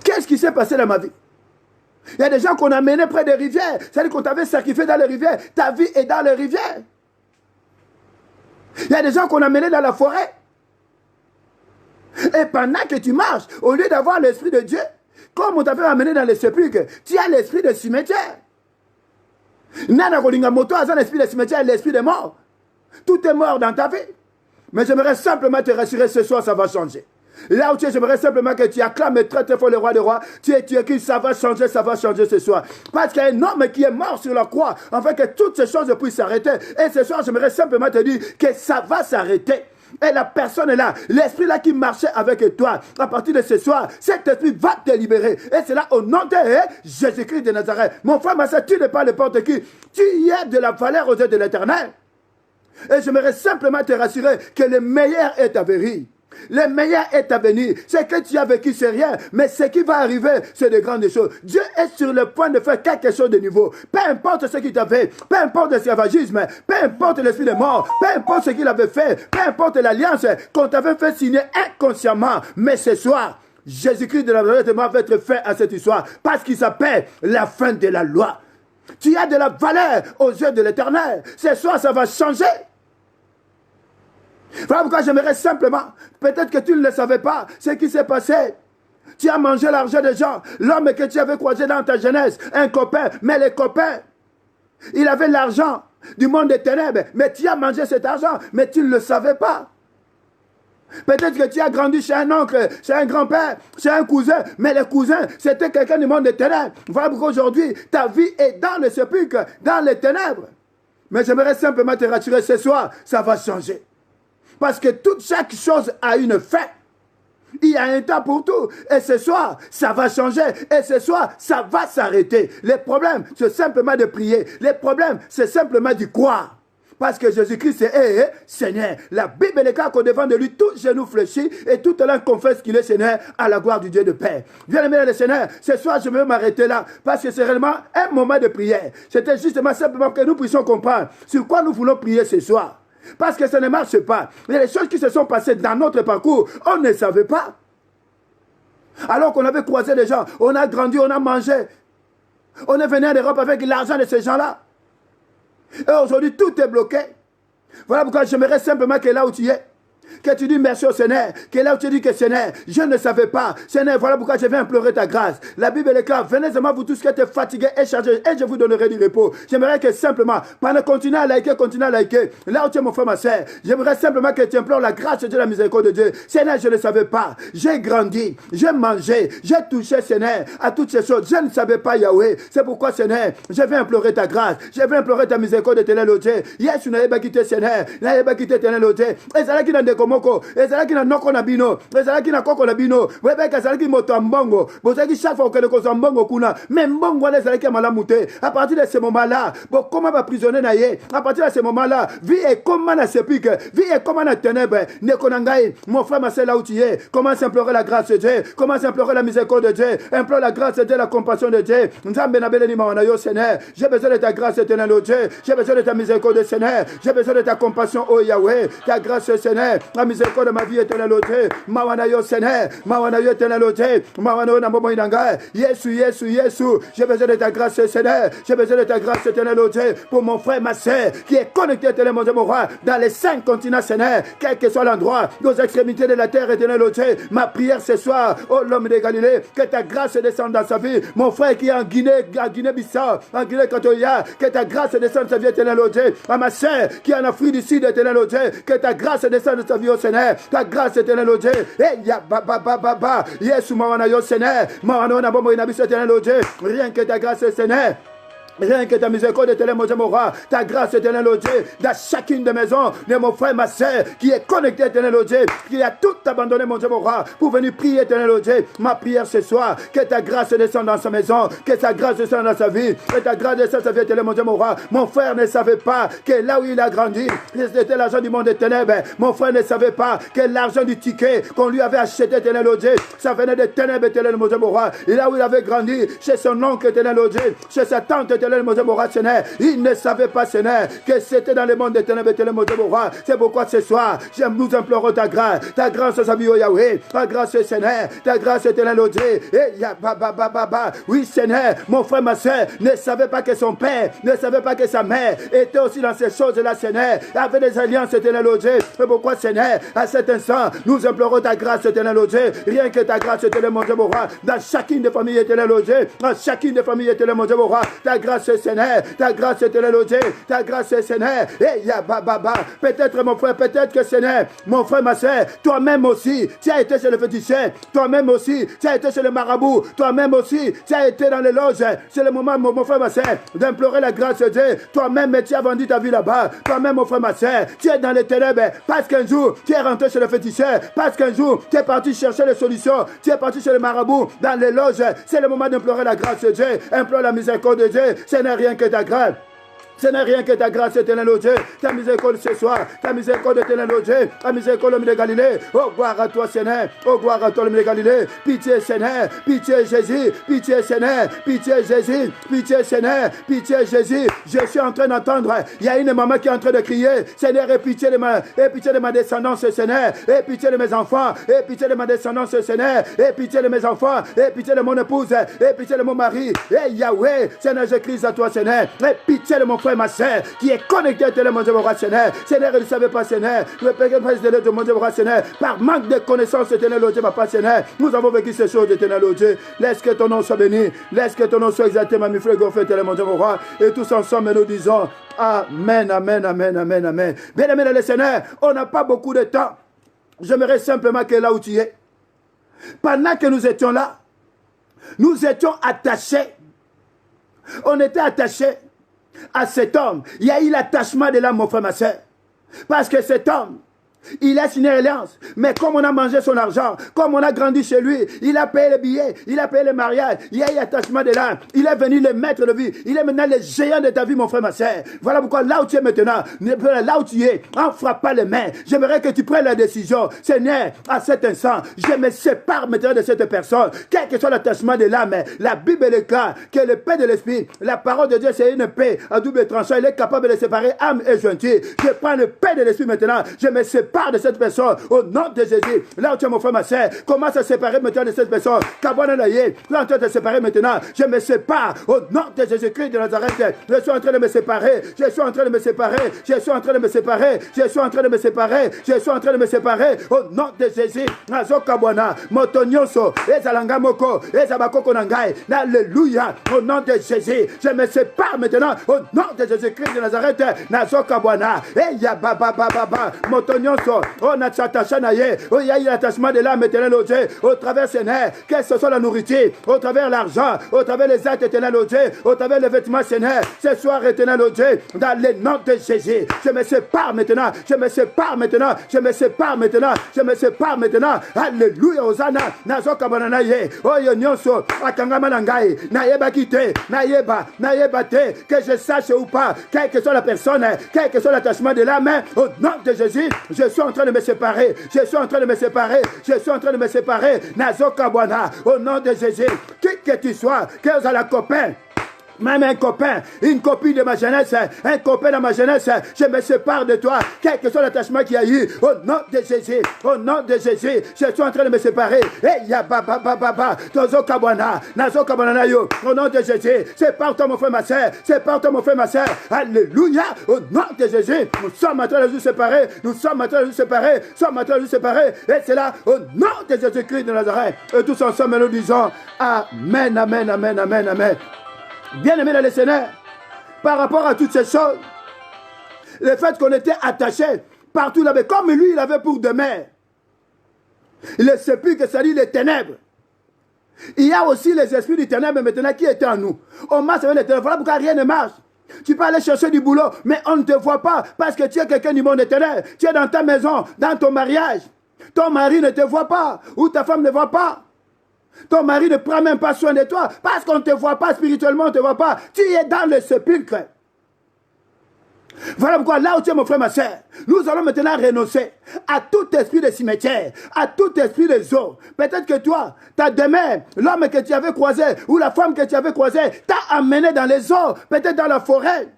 Speaker 1: Qu'est-ce qui s'est passé dans ma vie? Il y a des gens qu'on a menés près des rivières. C'est-à-dire qu'on t'avait sacrifié dans les rivières. Ta vie est dans les rivières. Il y a des gens qu'on a menés dans la forêt. Et pendant que tu marches, au lieu d'avoir l'Esprit de Dieu, comme on t'avait amené dans les sépulcres, tu as l'esprit de cimetière. Nana Kolinga Moto a l'esprit de cimetière et l'esprit de mort. Tout est mort dans ta vie. Mais j'aimerais simplement te rassurer ce soir, ça va changer. Là où tu es, j'aimerais simplement que tu acclames très très fort le roi des rois. Tu es qui ça va changer ce soir. Parce qu'il y a un homme qui est mort sur la croix, afin que toutes ces choses puissent s'arrêter. Et ce soir, j'aimerais simplement te dire que ça va s'arrêter. Et la personne est là, l'esprit là qui marchait avec toi, à partir de ce soir, cet esprit va te libérer. Et c'est là au nom de Jésus-Christ de Nazareth. Mon frère, ma soeur, tu n'es pas n'importe qui. Tu y es de la valeur aux yeux de l'Éternel. Et j'aimerais simplement te rassurer que le meilleur est à venir. Le meilleur est à venir. Ce que tu as vécu, c'est rien. Mais ce qui va arriver, c'est de grandes choses. Dieu est sur le point de faire quelque chose de nouveau. Peu importe ce qu'il t'a fait, peu importe l'esclavagisme, peu importe l'esprit de mort, peu importe ce qu'il avait fait, peu importe l'alliance qu'on t'avait fait signer inconsciemment. Mais ce soir, Jésus-Christ de Nazareth va être fait à cette histoire. Parce qu'il s'appelle la fin de la loi. Tu as de la valeur aux yeux de l'Éternel. Ce soir, ça va changer. Voilà pourquoi j'aimerais simplement, peut-être que tu ne le savais pas, ce qui s'est passé. Tu as mangé l'argent des gens, l'homme que tu avais croisé dans ta jeunesse, un copain, mais les copains, il avait l'argent du monde des ténèbres, mais tu as mangé cet argent, mais tu ne le savais pas. Peut-être que tu as grandi chez un oncle, chez un grand-père, chez un cousin, mais le cousin, c'était quelqu'un du monde des ténèbres. Voilà pourquoi aujourd'hui, ta vie est dans le sépulcre, dans les ténèbres. Mais j'aimerais simplement te rassurer ce soir, ça va changer. Parce que chaque chose a une fin. Il y a un temps pour tout. Et ce soir, ça va changer. Et ce soir, ça va s'arrêter. Les problèmes, c'est simplement de prier. Les problèmes, c'est simplement d'y croire. Parce que Jésus-Christ, c'est Seigneur. La Bible est claire qu'au devant de lui, tout genou fléchit et toute langue confesse qu'il est Seigneur à la gloire du Dieu de paix. Bien-aimé le Seigneur, ce soir, je vais m'arrêter là parce que c'est réellement un moment de prière. C'était justement simplement que nous puissions comprendre sur quoi nous voulons prier ce soir. Parce que ça ne marche pas. Il y a des choses qui se sont passées dans notre parcours, on ne savait pas. Alors qu'on avait croisé des gens, on a grandi, on a mangé. On est venu en Europe avec l'argent de ces gens-là. Et aujourd'hui, tout est bloqué. Voilà pourquoi j'aimerais simplement que là où tu es, que tu dis merci au Seigneur, que là où tu dis que Seigneur, je ne savais pas. Seigneur, voilà pourquoi je viens implorer ta grâce. La Bible est claire, venez à moi vous tous qui êtes fatigués et chargés, et je vous donnerai du repos. J'aimerais que simplement, pendant continuer à liker, là où tu es mon frère, ma soeur, j'aimerais simplement que tu implores la grâce de Dieu, la miséricorde de Dieu. Seigneur, je ne savais pas. J'ai grandi, j'ai mangé, j'ai touché, Seigneur, à toutes ces choses. Je ne savais pas, Yahweh. C'est pourquoi, Seigneur, je viens implorer ta grâce. Je viens implorer ta miséricorde, éternel Dieu. Yes, tu n'avais pas quitté, Seigneur. Tu n'avais pas quitté, éternel Dieu. Et c'est là qu'il a des komoko. Et c'est là qu'il a noko na bino. Et c'est là qu'il a koko na bino. Webe ka c'est là qu'il moto mbongo. Bon, c'est que chaque fois qu'on est comme mbongo kuna. Mais mbongo, c'est là qu'il a malamouté. À partir de ce moment-là, bon, comment va prisonnier naïe? À partir de ce moment-là, vie est comme na sépulcre. Vie est comme na ténèbres. Ne konangaï. Mon frère, ma soeur, là où tu es. Commence à implorer la grâce de Dieu. Commence à implorer la miséricorde de Dieu. Implore la grâce de Dieu, la compassion de Dieu. Nzambe na bele ni mawana yo, Seigneur. J'ai besoin de ta grâce, éternel Dieu. J'ai besoin de ta miséricorde, Seigneur. J'ai besoin de ta compassion, oh Yahweh. Ta grâce, Seigneur. La miséricorde de ma vie, éternel Dieu. Mawana yo, Seigneur. Mawana yo, éternel Dieu. Mawana yo, namomo inanga. Yesu. J'ai besoin de ta grâce, Seigneur. J'ai besoin de ta grâce, éternel Dieu. Pour mon frère, ma soeur, qui est connecté, éternel mon Dieu, mon roi, dans les 5 continents, Seigneur. Quel que soit l'endroit, aux extrémités de la terre, éternel Dieu. Ma prière ce soir, oh l'homme de Galilée, que ta grâce descende dans sa vie. Mon frère qui est en Guinée-Bissau, en Guinée-Catoya, que ta grâce descende dans sa vie, éternel Dieu. À ma soeur qui est en Afrique du Sud, éternel Dieu, que ta grâce descende dans sa vie, au Seigneur. Ta grâce, éternel Dieu. Eh, ya, ba. Yes, mawana yo, Seigneur. Mawana na bomo inabiso, éternel Dieu. Rien que ta grâce, Seigneur. Rien que ta miséricorde éternelle, mon Dieu, mon roi, ta grâce éternelle, oh Dieu, dans chacune des maisons de mon frère, ma soeur, qui est connecté, éternel, oh Dieu, qui a tout abandonné, mon Dieu, mon roi, pour venir prier, éternel, oh Dieu. Ma prière ce soir, que ta grâce descende dans sa maison, que ta grâce descende dans sa vie, que ta grâce descende dans sa vie, éternel, mon Dieu, mon roi. Mon frère ne savait pas que là où il a grandi, c'était l'argent du monde des ténèbres. Mon frère ne savait pas que l'argent du ticket qu'on lui avait acheté, éternel, oh Dieu, ça venait des ténèbres, éternel, mon Dieu, mon roi. Et là où il avait grandi, chez son oncle, éternel, oh Dieu, chez sa tante, éternel, mon Dieu, mon roi, Seigneur, il ne savait pas, Seigneur, que c'était dans le monde des ténèbres, éternel, mon Dieu, mon roi. C'est pourquoi ce soir, nous implorons ta grâce, sa vie, oh Yahweh, ta grâce, Seigneur, ta grâce, éternel, oh Dieu. Et oui, Seigneur, mon frère, ma soeur, ne savait pas que son père, ne savait pas que sa mère était aussi dans ces choses-là, Seigneur, avait des alliances, éternel, oh Dieu. C'est pourquoi, Seigneur, à cet instant, nous implorons ta grâce, éternel, oh Dieu. Rien que ta grâce, éternel, mon Dieu, mon roi, dans chacune des familles, éternel, oh Dieu, dans chacune des familles, éternel, mon Dieu, mon roi, ta grâce, Seigneur, ta grâce, éternel, oh Dieu, ta grâce, Seigneur. Et peut-être, mon frère, peut-être que, Seigneur, mon frère, ma soeur, toi-même aussi, tu as été chez le féticheur, toi-même aussi, tu as été chez le marabout, toi-même aussi, tu as été dans les loges. C'est le moment, mon frère, ma soeur, d'implorer la grâce de Dieu. Toi-même, tu as vendu ta vie là-bas. Toi-même, mon frère, ma soeur, tu es dans les ténèbres parce qu'un jour, tu es rentré chez le féticheur, parce qu'un jour, tu es parti chercher les solutions, tu es parti chez le marabout, dans les loges. C'est le moment d'implorer la grâce de Dieu. Implore la miséricorde de Dieu. Ce n'est rien que ta grâce. Ce n'est rien que ta grâce éternelle, oh Dieu. Ta miséricorde ce soir, ta miséricorde éternelle, oh Dieu. Ta miséricorde, l'homme de Galilée. Oh, gloire à toi, Seigneur. Oh, gloire à toi, l'homme de Galilée. Pitié, Seigneur. Pitié, Jésus. Pitié, Seigneur. Pitié, Jésus. Pitié, Seigneur. Pitié, Jésus. Je suis en train d'entendre. Il y a une maman qui est en train de crier. Seigneur, aie pitié de ma descendance, Seigneur. Aie pitié de mes enfants. Aie pitié de ma descendance, Seigneur. Aie pitié de mes enfants. Aie pitié de mon épouse. Aie pitié de mon mari. Et Yahweh, Seigneur, je crie à toi, Seigneur. Aie pitié de mon frère, ma soeur, qui est connecté à toi, mon Dieu, mon roi, Seigneur. Seigneur, il ne savait pas, Seigneur. Je prie de mon Dieu, mon roi, Seigneur. Par manque de connaissances, éternel, oh Dieu, ma part, Seigneur. Nous avons vécu ces choses, éternel, oh Dieu. Laisse que ton nom soit béni. Laisse que ton nom soit exalté, ma frère, éternel, mon Dieu, mon roi. Et tous ensemble, nous disons Amen, Amen, Amen, Amen, Amen. Bien aimé, le Seigneur, on n'a pas beaucoup de temps. J'aimerais simplement que là où tu es, pendant que nous étions là, nous étions attachés. On était attachés à cet homme. Il y a eu l'attachement de l'âme, mon frère, ma soeur. Parce que cet homme, il a signé l'alliance. Mais comme on a mangé son argent, comme on a grandi chez lui, il a payé les billets, il a payé le mariage, il y a eu l'attachement de l'âme. Il est venu le maître de vie. Il est maintenant le géant de ta vie, mon frère, ma soeur. Voilà pourquoi là où tu es maintenant, là où tu es, en frappant les mains, j'aimerais que tu prennes la décision. Seigneur, à cet instant, je me sépare maintenant de cette personne. Quel que soit l'attachement de l'âme, la Bible est claire que le paix de l'esprit, la parole de Dieu, c'est une paix à double tranchant. Il est capable de séparer âme et jointure. Je prends le paix de l'esprit maintenant. Je me sépare de cette personne au nom de Jésus. Là où tu es, mon frère, ma soeur, commence à séparer maintenant de cette personne. Là où tu es séparé maintenant, je me sépare au nom de Jésus-Christ de Nazareth. Je suis en train de me séparer. Je suis en train de me séparer. Je suis en train de me séparer. Je suis en train de me séparer. Je suis en train de me séparer au nom de Jésus. Nazokabwana, Motonyonso, Ezalanga Moko, Ezabakoko Nangai. Alléluia. Au nom de Jésus. Je me sépare maintenant au nom de Jésus-Christ de Nazareth. Nazokabwana. Eya baba baba. Motonyonso. On a s'attaché à yé. Il y a eu l'attachement de l'âme éternelle au Dieu. Au travers ses nerfs. Que ce soit la nourriture. Au travers l'argent. Au travers les actes éternels au Dieu. Au travers les vêtements Seigneur. Ce soir éternel au Dieu. Dans le nom de Jésus. Je me sépare maintenant. Je me sépare maintenant. Je me sépare maintenant. Je me sépare maintenant. Alléluia. Hosanna. Nazoka banana ye. Oyo nyonso. Akangama nangai. Nayeba kite. Nayeba te. Que je sache ou pas. Quelle que soit la personne. Quel que soit l'attachement de l'âme. Au nom de Jésus. Je suis en train de me séparer. Je suis en train de me séparer. Je suis en train de me séparer. Nazoka Bwana. Au nom de Jésus. Qui que tu sois. Que vous la copain. Même un copain, une copine de ma jeunesse, un copain de ma jeunesse, je me sépare de toi, quel que soit l'attachement qu'il y a eu, au nom de Jésus, au nom de Jésus, je suis en train de me séparer. Et ya baba baba, tozo kabwana, nazo kabwana yo, au nom de Jésus, sépare-toi mon frère, ma soeur, sépare-toi mon frère, ma soeur, alléluia, au nom de Jésus, nous sommes en train de nous séparer, nous sommes en train de nous séparer, nous sommes en train de nous séparer, et c'est là, au nom de Jésus-Christ de Nazareth, et tous ensemble nous disons, Amen, Amen, Amen, Amen, Amen. Bien-aimé dans le Seigneur, par rapport à toutes ces choses, le fait qu'on était attaché partout là-bas, comme lui, il avait pour demeure le sépulcre, c'est-à-dire les ténèbres. Il y a aussi les esprits du ténèbre maintenant qui étaient en nous. On marche avec les ténèbres. Voilà pourquoi rien ne marche. Tu peux aller chercher du boulot, mais on ne te voit pas parce que tu es quelqu'un du monde des ténèbres. Tu es dans ta maison, dans ton mariage. Ton mari ne te voit pas ou ta femme ne voit pas. Ton mari ne prend même pas soin de toi parce qu'on ne te voit pas spirituellement, on ne te voit pas. Tu es dans le sépulcre. Voilà pourquoi là où tu es mon frère, ma soeur, nous allons maintenant renoncer à tout esprit de cimetière, à tout esprit de zoo. Peut-être que toi, ta demeure, l'homme que tu avais croisé ou la femme que tu avais croisée t'a amené dans les eaux, peut-être dans la forêt.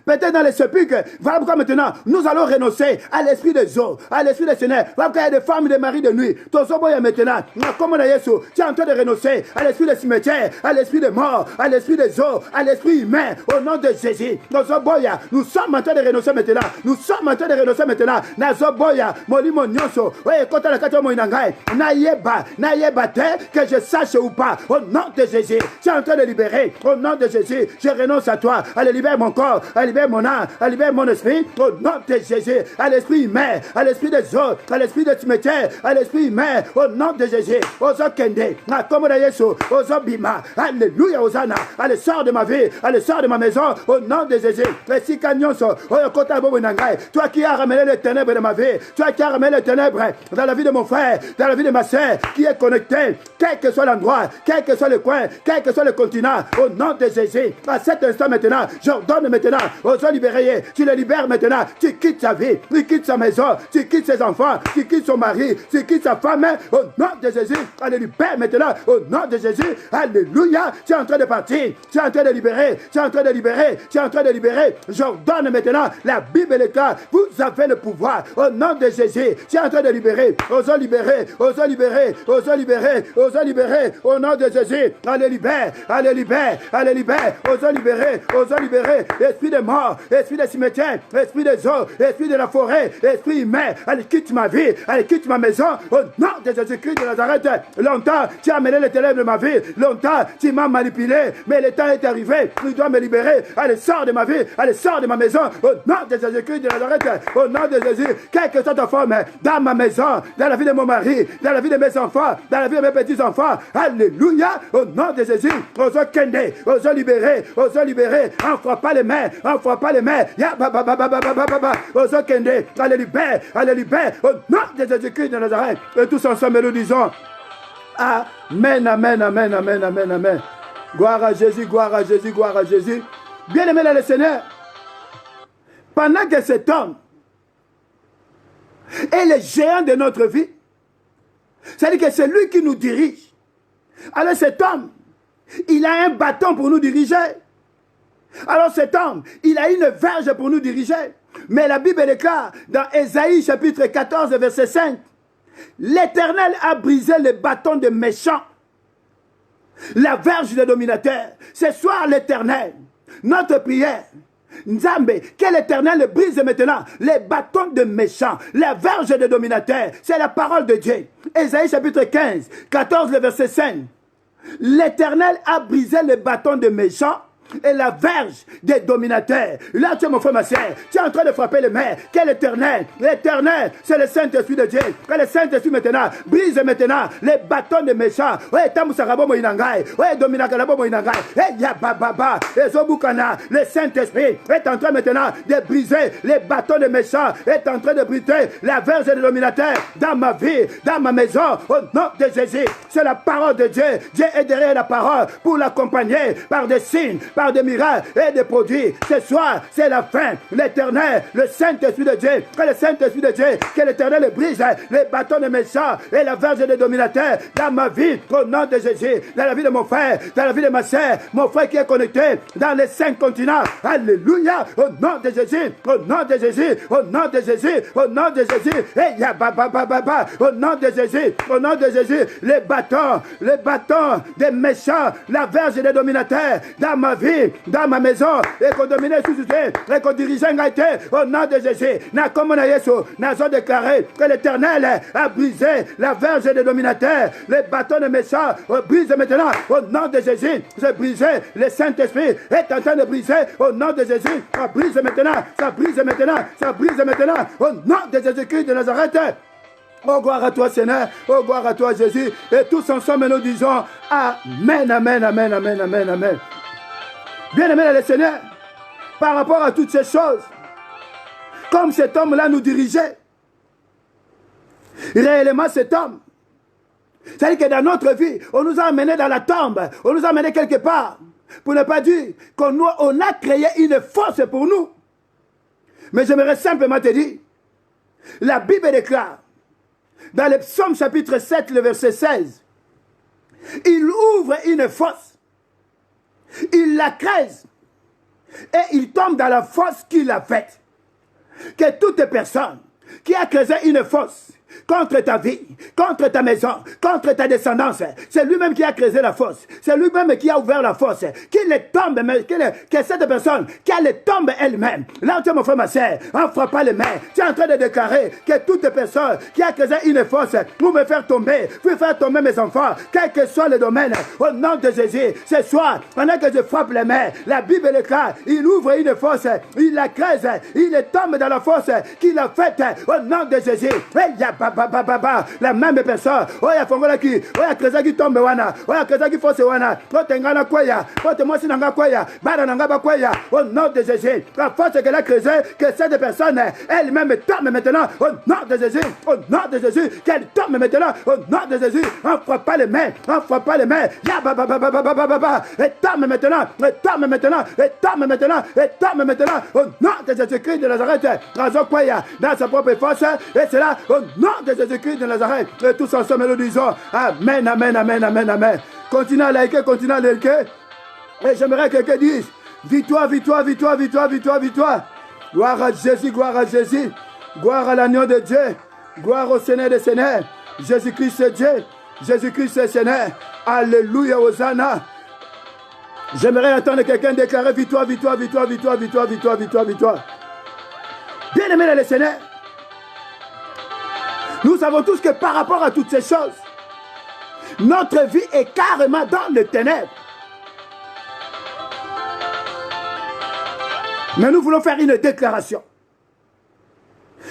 Speaker 1: Peut-être dans les sépulcres. Voilà pourquoi maintenant, nous allons renoncer à l'esprit des eaux, à l'esprit des ténèbres. Voilà pourquoi il y a des femmes et des maris de nuit. Ton soboya maintenant, comme on a Yesu, tu es en train de renoncer à l'esprit des cimetières, à l'esprit des morts, à l'esprit des eaux, à l'esprit humain, au nom de Jésus. Ton soboya, nous sommes en train de renoncer maintenant. Nous sommes en train de renoncer maintenant. Nazoboya, molimo nyonso, oye kota la kato mo inangai, nayeba te, que je sache ou pas, au nom de Jésus. Tu es en train de libérer, au nom de Jésus. Je renonce à toi, à libérer mon corps, à libérer mon âme, à libérer mon esprit, au nom de Jésus, à l'esprit humain, à l'esprit des autres, à l'esprit de cimetière, à l'esprit humain, au nom de Jésus, aux Kende, à Komoda Yesu, aux Bima, alléluia, Hosanna, allez, sors de ma vie, allez, sors de ma maison, au nom de Jésus, les Kanyonso, toi qui as ramené les ténèbres de ma vie, toi qui as ramené les ténèbres dans la vie de mon frère, dans la vie de ma soeur, qui est connecté, quel que soit l'endroit, quel que soit le coin, quel que soit le continent, au nom de Jésus, à cet instant maintenant, j'ordonne maintenant, aux libérés, tu les libères maintenant, tu quittes sa vie, tu quittes sa maison, tu quittes ses enfants, tu quittes son mari, tu quittes sa femme, au nom de Jésus, allez libère maintenant, au nom de Jésus, alléluia, tu es en train de partir, tu es en train de libérer, tu es en train de libérer, tu es en train de libérer, j'ordonne maintenant, la Bible et le cas, vous avez le pouvoir, au nom de Jésus, tu es en train de libérer, osons libérer, osons libérer, osons libérer, osons libérer, au nom de Jésus, allez libère, allez libère, allez libère, osons libérer, esprit de mort, esprit de cimetière, esprit des eaux, esprit de la forêt, esprit humain, allez quitte ma vie, allez quitte ma maison, au nom de Jésus-Christ de Nazareth. Longtemps, tu as amené les ténèbres de ma vie, longtemps, tu m'as manipulé, mais le temps est arrivé, tu dois me libérer, allez sors de ma vie, allez sors de ma maison, au nom de Jésus-Christ de Nazareth, au nom de Jésus, quelle que soit ta forme, dans ma maison, dans la vie de mon mari, dans la vie de mes enfants, dans la vie de mes petits-enfants, alléluia, au nom de Jésus, osons kende, osons libérer, on ne fera pas les mains, on ne fera pas les mains, ya ba, osons kende, allez libère, au nom de Jésus-Christ de Nazareth, et tous ensemble nous disons, amen, amen, amen, amen, amen, amen, gloire à Jésus, gloire à Jésus, gloire à Jésus, bien aimé dans le Seigneur, pendant que cet homme est le géant de notre vie, c'est-à-dire que c'est lui qui nous dirige. Alors cet homme, il a un bâton pour nous diriger. Alors cet homme, il a une verge pour nous diriger. Mais la Bible déclare dans Ésaïe chapitre 14 verset 5, l'Éternel a brisé le bâton des méchants, la verge des dominateurs. Ce soir l'Éternel, notre prière, Nzambe, que l'Éternel le brise maintenant les bâtons de méchants, la verge des dominateurs. C'est la parole de Dieu. Ésaïe chapitre 15, 14 verset 5. L'Éternel a brisé les bâtons de méchants et la verge des dominateurs. Là, tu es mon frère, ma soeur, tu es en train de frapper les mains. Quel éternel? L'éternel, c'est le Saint-Esprit de Dieu. Que le Saint-Esprit maintenant brise maintenant les bâtons des méchants. Ouais, Tamusarabo Moinangai. Ouais, Dominakalabo Moinangai. Et Yababa, et Zobukana. Le Saint-Esprit est en train maintenant de briser les bâtons des méchants. Est en train de briser la verge des dominateurs dans ma vie, dans ma maison. Au nom de Jésus, c'est la parole de Dieu. Dieu est derrière la parole pour l'accompagner par des signes, par des miracles et des produits. Ce soir, c'est la fin. L'Éternel, le Saint-Esprit de Dieu, que le Saint-Esprit de Dieu, que l'Éternel brise les bâtons des méchants et la verge des dominateurs dans ma vie, au nom de Jésus, dans la vie de mon frère, dans la vie de ma soeur, mon frère qui est connecté dans les 5 continents. Alléluia, au nom de Jésus, au nom de Jésus, au nom de Jésus, au nom de Jésus, et ya baba, au nom de Jésus, au nom de Jésus, les bâtons des méchants, la verge des dominateurs dans ma vie, dans ma maison, et qu'on domine sous-souté, et qu'on dirige un gaïté, au nom de Jésus. Na comme on a Yesu, nous avons déclaré que l'Éternel a brisé la verge des dominateurs, les bâtons des méchants, brise maintenant, au nom de Jésus. C'est brisé, le Saint-Esprit est en train de briser, au nom de Jésus. Ça brise maintenant, ça brise maintenant, ça brise maintenant, au nom de Jésus-Christ de Nazareth. Oh, gloire à toi, Seigneur. Oh, gloire à toi, Jésus. Et tous ensemble, nous disons Amen, Amen, Amen, Amen, Amen, Amen. Bien-aimé le Seigneur, par rapport à toutes ces choses, comme cet homme-là nous dirigeait, réellement cet homme, c'est-à-dire que dans notre vie, on nous a amenés dans la tombe, on nous a amenés quelque part, pour ne pas dire qu'on a créé une force pour nous. Mais j'aimerais simplement te dire, la Bible déclare, dans le psaume chapitre 7, le verset 16, il ouvre une fosse, il la creuse, et il tombe dans la fosse qu'il a faite. Que toute personne qui a creusé une fosse contre ta vie, contre ta maison, contre ta descendance, c'est lui-même qui a creusé la fosse, c'est lui-même qui a ouvert la fosse, qu'il tombe, que cette personne, qu'elle tombe elle-même. Là où tu es mon frère, ma soeur, en frappant les mains, tu es en train de déclarer que toute personne qui a creusé une fosse pour me faire tomber mes enfants, quel que soit le domaine, au nom de Jésus, ce soir, pendant que je frappe les mains, la Bible déclare, il ouvre une fosse, il la creuse, il tombe dans la fosse qu'il a faite, au nom de Jésus. La même personne, oya fongola ki, oya kreza ki tombe wana, oya kreza ki force wana, ote ngana kwaya, ote mwasi nanga kwaya, bada nanga ba kwaya, au nom de Jésus. La force qu'elle a creusée, que cette personne elle-même tombe maintenant, au nom de Jésus, au nom de Jésus, qu'elle tombe maintenant, au nom de Jésus. On frappe pas les mains, on frappe pas les mains, ya et tombe maintenant, et tombe maintenant, et tombe maintenant, et tombe maintenant, au nom de Jésus-Christ de Nazareth, razo kwaya, dans sa propre force, et c'est là, au nom de Jésus-Christ de Nazareth, et tous ensemble nous disons Amen, Amen, Amen, Amen, Amen. Continue à liker, continue à liker. Et j'aimerais que quelqu'un dise victoire, victoire, victoire, victoire, victoire, victoire. Gloire à Jésus, gloire à Jésus. Gloire à l'agneau de Dieu. Gloire au Seigneur des Seigneurs. Jésus-Christ c'est Dieu. Jésus-Christ c'est Seigneur. Alléluia, Hosanna. J'aimerais entendre quelqu'un déclarer victoire, victoire, victoire, victoire, victoire, victoire, victoire, victoire. Bien aimé les Seigneurs. Nous savons tous que par rapport à toutes ces choses, notre vie est carrément dans les ténèbres. Mais nous voulons faire une déclaration.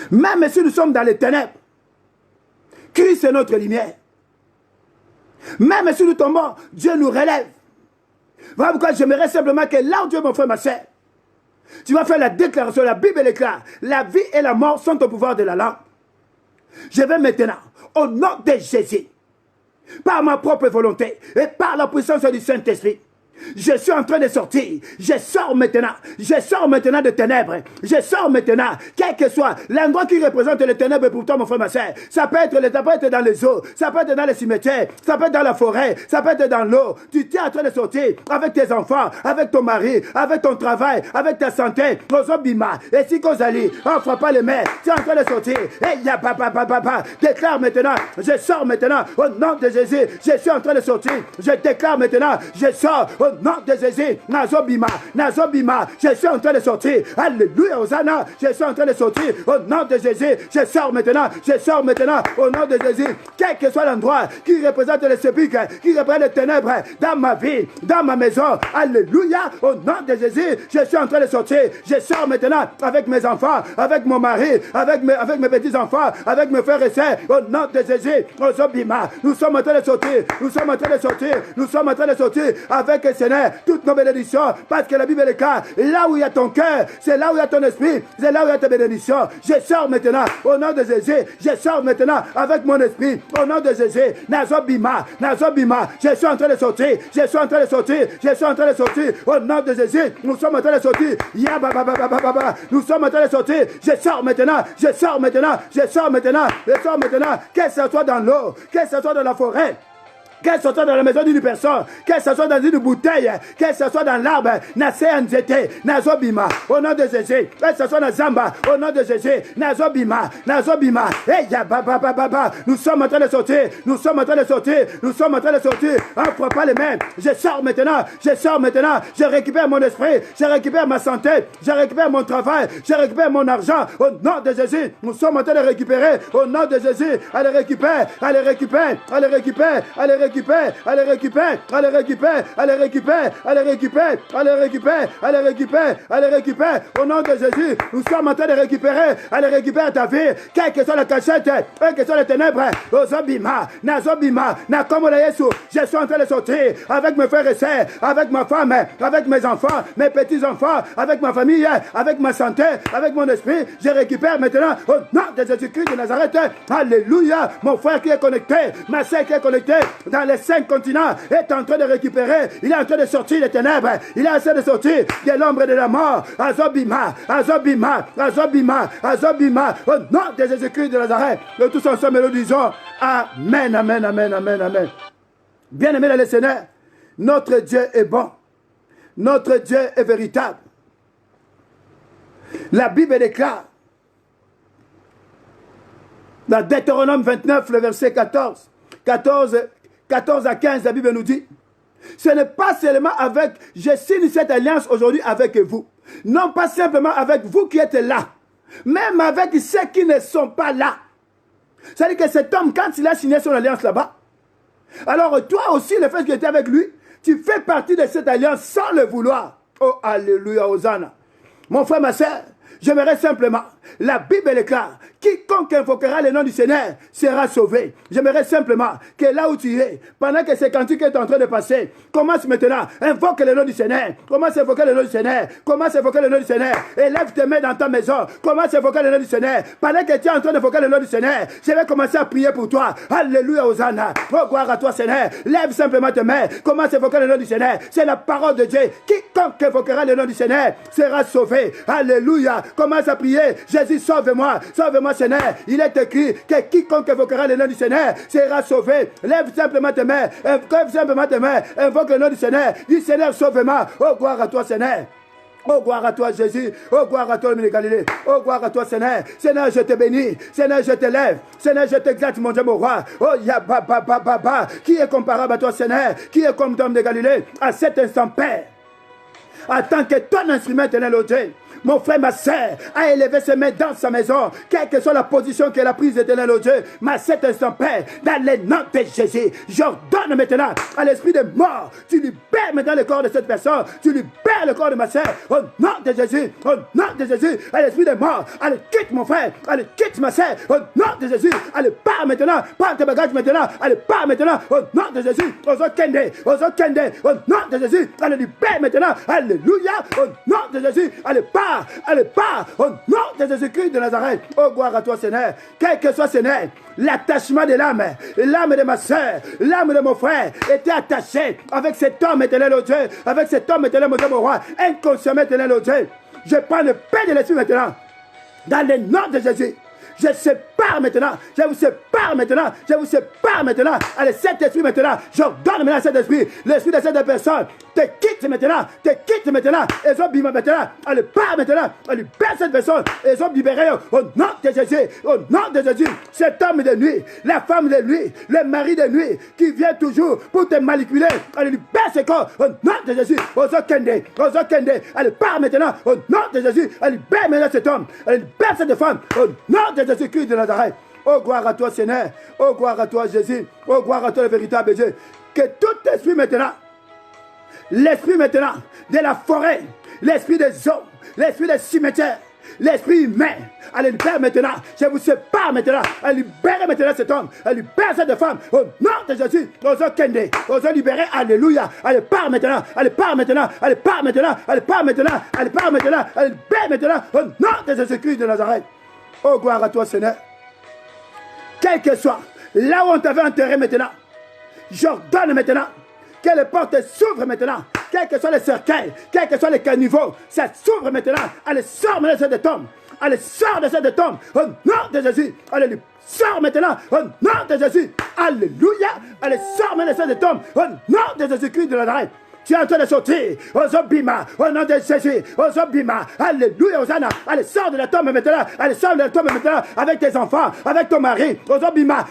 Speaker 1: Même si nous sommes dans les ténèbres, Christ est notre lumière. Même si nous tombons, Dieu nous relève. Voilà pourquoi j'aimerais simplement que là où Dieu, mon frère, ma soeur, tu vas faire la déclaration. La Bible déclare, la vie et la mort sont au pouvoir de la langue. Je vais maintenant, au nom de Jésus, par ma propre volonté et par la puissance du Saint-Esprit, je suis en train de sortir. Je sors maintenant de ténèbres. Je sors maintenant, quel que soit l'endroit qui représente les ténèbres pour toi, mon frère, ma soeur. Ça peut être dans les eaux, ça peut être dans les cimetières, ça peut être dans la forêt, ça peut être dans l'eau. Tu es en train de sortir avec tes enfants, avec ton mari, avec ton travail, avec ta santé. Bima, et si Kozali, on ne frappe pas les mains, tu es en train de sortir. Et ya papa, déclare maintenant, je sors maintenant, au nom de Jésus, je suis en train de sortir. Je déclare maintenant, je sors au nom de Jésus, Nazobima, je suis en train de sortir. Alléluia, Hosanna, je suis en train de sortir. Au nom de Jésus, je sors maintenant, au nom de Jésus. Quel que soit l'endroit qui représente le sépulcre, qui représente les ténèbres dans ma vie, dans ma maison. Alléluia, au nom de Jésus, je suis en train de sortir. Je sors maintenant avec mes enfants, avec mon mari, avec mes petits-enfants, avec mes frères et sœurs. Au nom de Jésus, Nazobima, nous sommes en train de sortir, nous sommes en train de sortir avec le Seigneur, toutes nos bénédictions, parce que la Bible est claire, là où il y a ton cœur, c'est là où il y a ton esprit, c'est là où il y a ta bénédiction. Je sors maintenant, au nom de Jésus, je sors maintenant avec mon esprit, au nom de Jésus, Nazobima, je suis en train de sortir, au nom de Jésus, nous sommes en train de sortir, nous sommes en train de sortir, je sors maintenant, que ce soit dans l'eau, que ce soit dans la forêt, que ce soit dans la maison d'une personne, que ce soit dans une bouteille, que ce soit dans l'arbre, Nazobima, au nom de Jésus, que ce soit dans Zamba, au nom de Jésus, Nazobima, nous sommes en train de sortir, on ne frappe pas les mains, je sors maintenant, je récupère mon esprit, je récupère ma santé, je récupère mon travail, je récupère mon argent, au nom de Jésus, nous sommes en train de récupérer, au nom de Jésus, allez récupère, récupère, allez récupère, allez récupère, allez récupère, allez récupère, allez récupère, allez récupère, allez récupère. Au nom de Jésus, nous sommes en train de récupérer, allez récupérer ta vie, quelle que soit la cachette, quelle que soit les ténèbres, Ozobima, Nazobima, Nakomola Yesu, je suis en train de sortir avec mes frères et sœurs, avec ma femme, avec mes enfants, mes petits-enfants, avec ma famille, avec ma santé, avec mon esprit, je récupère maintenant au nom de Jésus-Christ de Nazareth. Alléluia, mon frère qui est connecté, ma sœur qui est connectée dans les 5 continents est en train de récupérer, il est en train de sortir des ténèbres, il est en train de sortir de l'ombre de la mort. Azobima, Azobima, Azobima, Azobima, au nom de Jésus-Christ de Nazareth. Nous tous ensemble nous disons Amen, Amen, Amen, Amen, Amen. Bien-aimés dans le Seigneur, notre Dieu est bon, notre Dieu est véritable. La Bible déclare dans Deutéronome 29, le verset 14 à 15, la Bible nous dit, ce n'est pas seulement avec, je signe cette alliance aujourd'hui avec vous, non pas simplement avec vous qui êtes là, même avec ceux qui ne sont pas là. C'est-à-dire que cet homme, quand il a signé son alliance là-bas, alors toi aussi, le fait que tu étais avec lui, tu fais partie de cette alliance sans le vouloir. Oh, alléluia, Hosanna. Mon frère, ma soeur, j'aimerais simplement, la Bible est claire, quiconque invoquera le nom du Seigneur sera sauvé. J'aimerais simplement que là où tu es, pendant que ce cantique est en train de passer, commence maintenant, invoque le nom du Seigneur, commence à invoquer le nom du Seigneur, commence à invoquer le nom du Seigneur, élève tes mains dans ta maison, commence à invoquer le nom du Seigneur. Pendant que tu es en train d'invoquer le nom du Seigneur, je vais commencer à prier pour toi. Alléluia, Hosanna. Oh, gloire à toi, Seigneur. Lève simplement tes mains, commence à invoquer le nom du Seigneur. C'est la parole de Dieu. Quiconque invoquera le nom du Seigneur sera sauvé. Alléluia. Commence à prier. Jésus, sauve-moi. Sauve-moi, Seigneur. Il est écrit que quiconque invoquera le nom du Seigneur sera sauvé. Lève simplement tes mains. Lève simplement tes mains. Invoque le nom du Seigneur. Dis, Seigneur, sauve-moi. Oh, gloire à toi, Seigneur. Oh, gloire à toi, Jésus. Oh, gloire à toi, le Galilée. Oh, gloire à toi, Seigneur. Seigneur, je te bénis. Seigneur, je te lève. Seigneur, je t'exalte, mon Dieu, mon roi. Oh, ya, qui est comparable à toi, Seigneur? Qui est comme Dôme de Galilée? À cet instant, Père, en tant que ton instrument éternel, oh Dieu, mon frère, ma soeur, a élevé ses mains dans sa maison, quelle que soit la position qu'elle a prise, éternel, oh Dieu, mais à cet instant, Père, dans le nom de Jésus, j'ordonne maintenant à l'esprit de mort, tu libères maintenant le corps de cette personne, tu libères le corps de ma soeur, au nom de Jésus, à l'esprit de mort, allez, quitte mon frère, allez, quitte ma soeur, au nom de Jésus, allez, pars maintenant, prends tes bagages maintenant, allez, pars maintenant, au nom de Jésus, au nom de Jésus, allez, libère maintenant, alléluia, au nom de Jésus, allez, pars, au nom de Jésus-Christ de Nazareth. Oh, gloire à toi, Seigneur. Quel que soit, Seigneur, l'attachement de l'âme de ma soeur, l'âme de mon frère était attachée avec cet homme éternel, oh Dieu, avec cet homme éternel, mon Dieu, mon roi, inconsciemment éternel, oh Dieu. Je prends le pain de l'esprit maintenant, dans le nom de Jésus. Je sépare maintenant, je vous sépare maintenant, allez, cet esprit maintenant, j'ordonne maintenant à cet esprit, l'esprit de cette personne, te quitte maintenant, et ils ont bimé maintenant, allez, pars maintenant, allez, libère cette personne, et ils ont libéré au nom de Jésus, cet homme de nuit, la femme de nuit, le mari de nuit, qui vient toujours pour te manipuler, allez, libère ce corps, au nom de Jésus, Ozo Kende, allez, pars maintenant, au nom de Jésus, allez, libère maintenant cet homme, allez, libère cette femme, au nom de Jésus-Christ de Nazareth. Oh, gloire à toi, Seigneur. Oh, gloire à toi, Jésus. Oh, gloire à toi, le véritable Dieu. Que tout esprit maintenant, l'esprit maintenant de la forêt, l'esprit des eaux, l'esprit des cimetières, l'esprit humain, allez, libère maintenant. Je vous sépare maintenant. Allez, libérer maintenant cet homme. Allez, libérer cette femme. Au nom de Jésus, osons Kende, osons libérer. Alléluia. Allez, pars maintenant. Allez, pars maintenant. Allez, pars maintenant. Allez, pars maintenant. Allez, pars maintenant. Allez, libère maintenant. Au nom de Jésus-Christ de Nazareth. Oh, gloire à toi, Seigneur. Quel que soit, là où on t'avait enterré maintenant, j'ordonne maintenant que les portes s'ouvrent maintenant, quels que soient les cercueils, quels que soient les caniveaux, ça s'ouvre maintenant. Allez, sors maintenant de cette tombe. Allez, sors de cette tombe. Au nom de Jésus. Allez, sors maintenant. Au nom de Jésus. Alléluia. Allez, sors maintenant de cette tombe. Au nom de Jésus-Christ de Nazareth. Tu es en train de sortir, Ozobima, au nom de Jésus, Ozobima, alléluia, Hosanna, allez, sors de la tombe maintenant, allez, sors de la tombe maintenant, avec tes enfants, avec ton mari, Ozobima,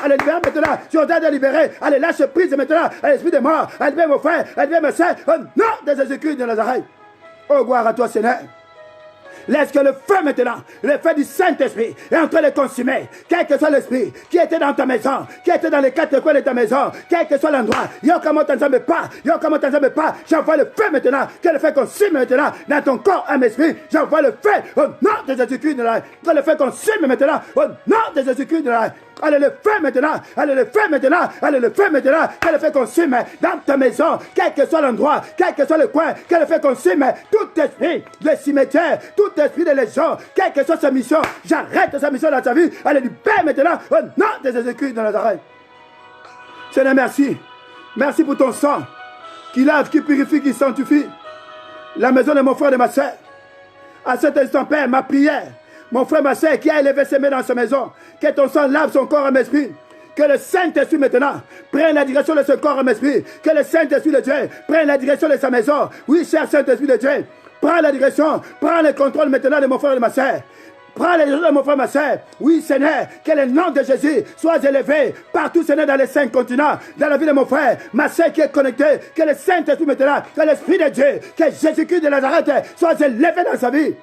Speaker 1: allez, libère maintenant, tu es en train de libérer, allez, lâche prise maintenant, à l'esprit de mort, allez, libère mon frère, allez, libère ma soeur, au nom de Jésus-Christ de Nazareth. Oh, gloire à toi, Seigneur. Laisse que le feu maintenant, le feu du Saint-Esprit est en train de consumer. Quel que soit l'esprit qui était dans ta maison, qui était dans les quatre coins de ta maison, quel que soit l'endroit, j'envoie le feu maintenant, que le feu consume maintenant dans ton corps, âme, esprit. J'envoie le feu au nom de Jésus-Christ de la vie. Que le feu consume maintenant au nom de Jésus-Christ de la vie. Allez le feu maintenant, allez le feu maintenant, allez le feu maintenant, que le feu consume dans ta maison, quel que soit l'endroit, quel que soit le coin, que le feu consume tout esprit de cimetière, tout esprit de légion, quelle que soit sa mission, j'arrête sa mission dans ta vie, allez du Père maintenant, au nom de Jésus-Christ de Nazareth. Seigneur, merci, merci pour ton sang, qui lave, qui purifie, qui sanctifie la maison de mon frère et de ma soeur. À cet instant, Père, ma prière, mon frère, ma soeur qui a élevé ses mains dans sa maison, que ton sang lave son corps et mon esprit. Que le Saint-Esprit maintenant prenne la direction de ce corps et mon esprit. Que le Saint-Esprit de Dieu prenne la direction de sa maison. Oui, cher Saint-Esprit de Dieu, prends la direction, prends le contrôle maintenant de mon frère et de ma soeur. Prends les gens de mon frère, ma soeur. Oui, Seigneur, que le nom de Jésus soit élevé partout, Seigneur, dans les 5 continents, dans la vie de mon frère, ma soeur qui est connectée, que le Saint-Esprit maintenant, que l'Esprit de Dieu, que Jésus-Christ de Nazareth soit élevé dans sa vie.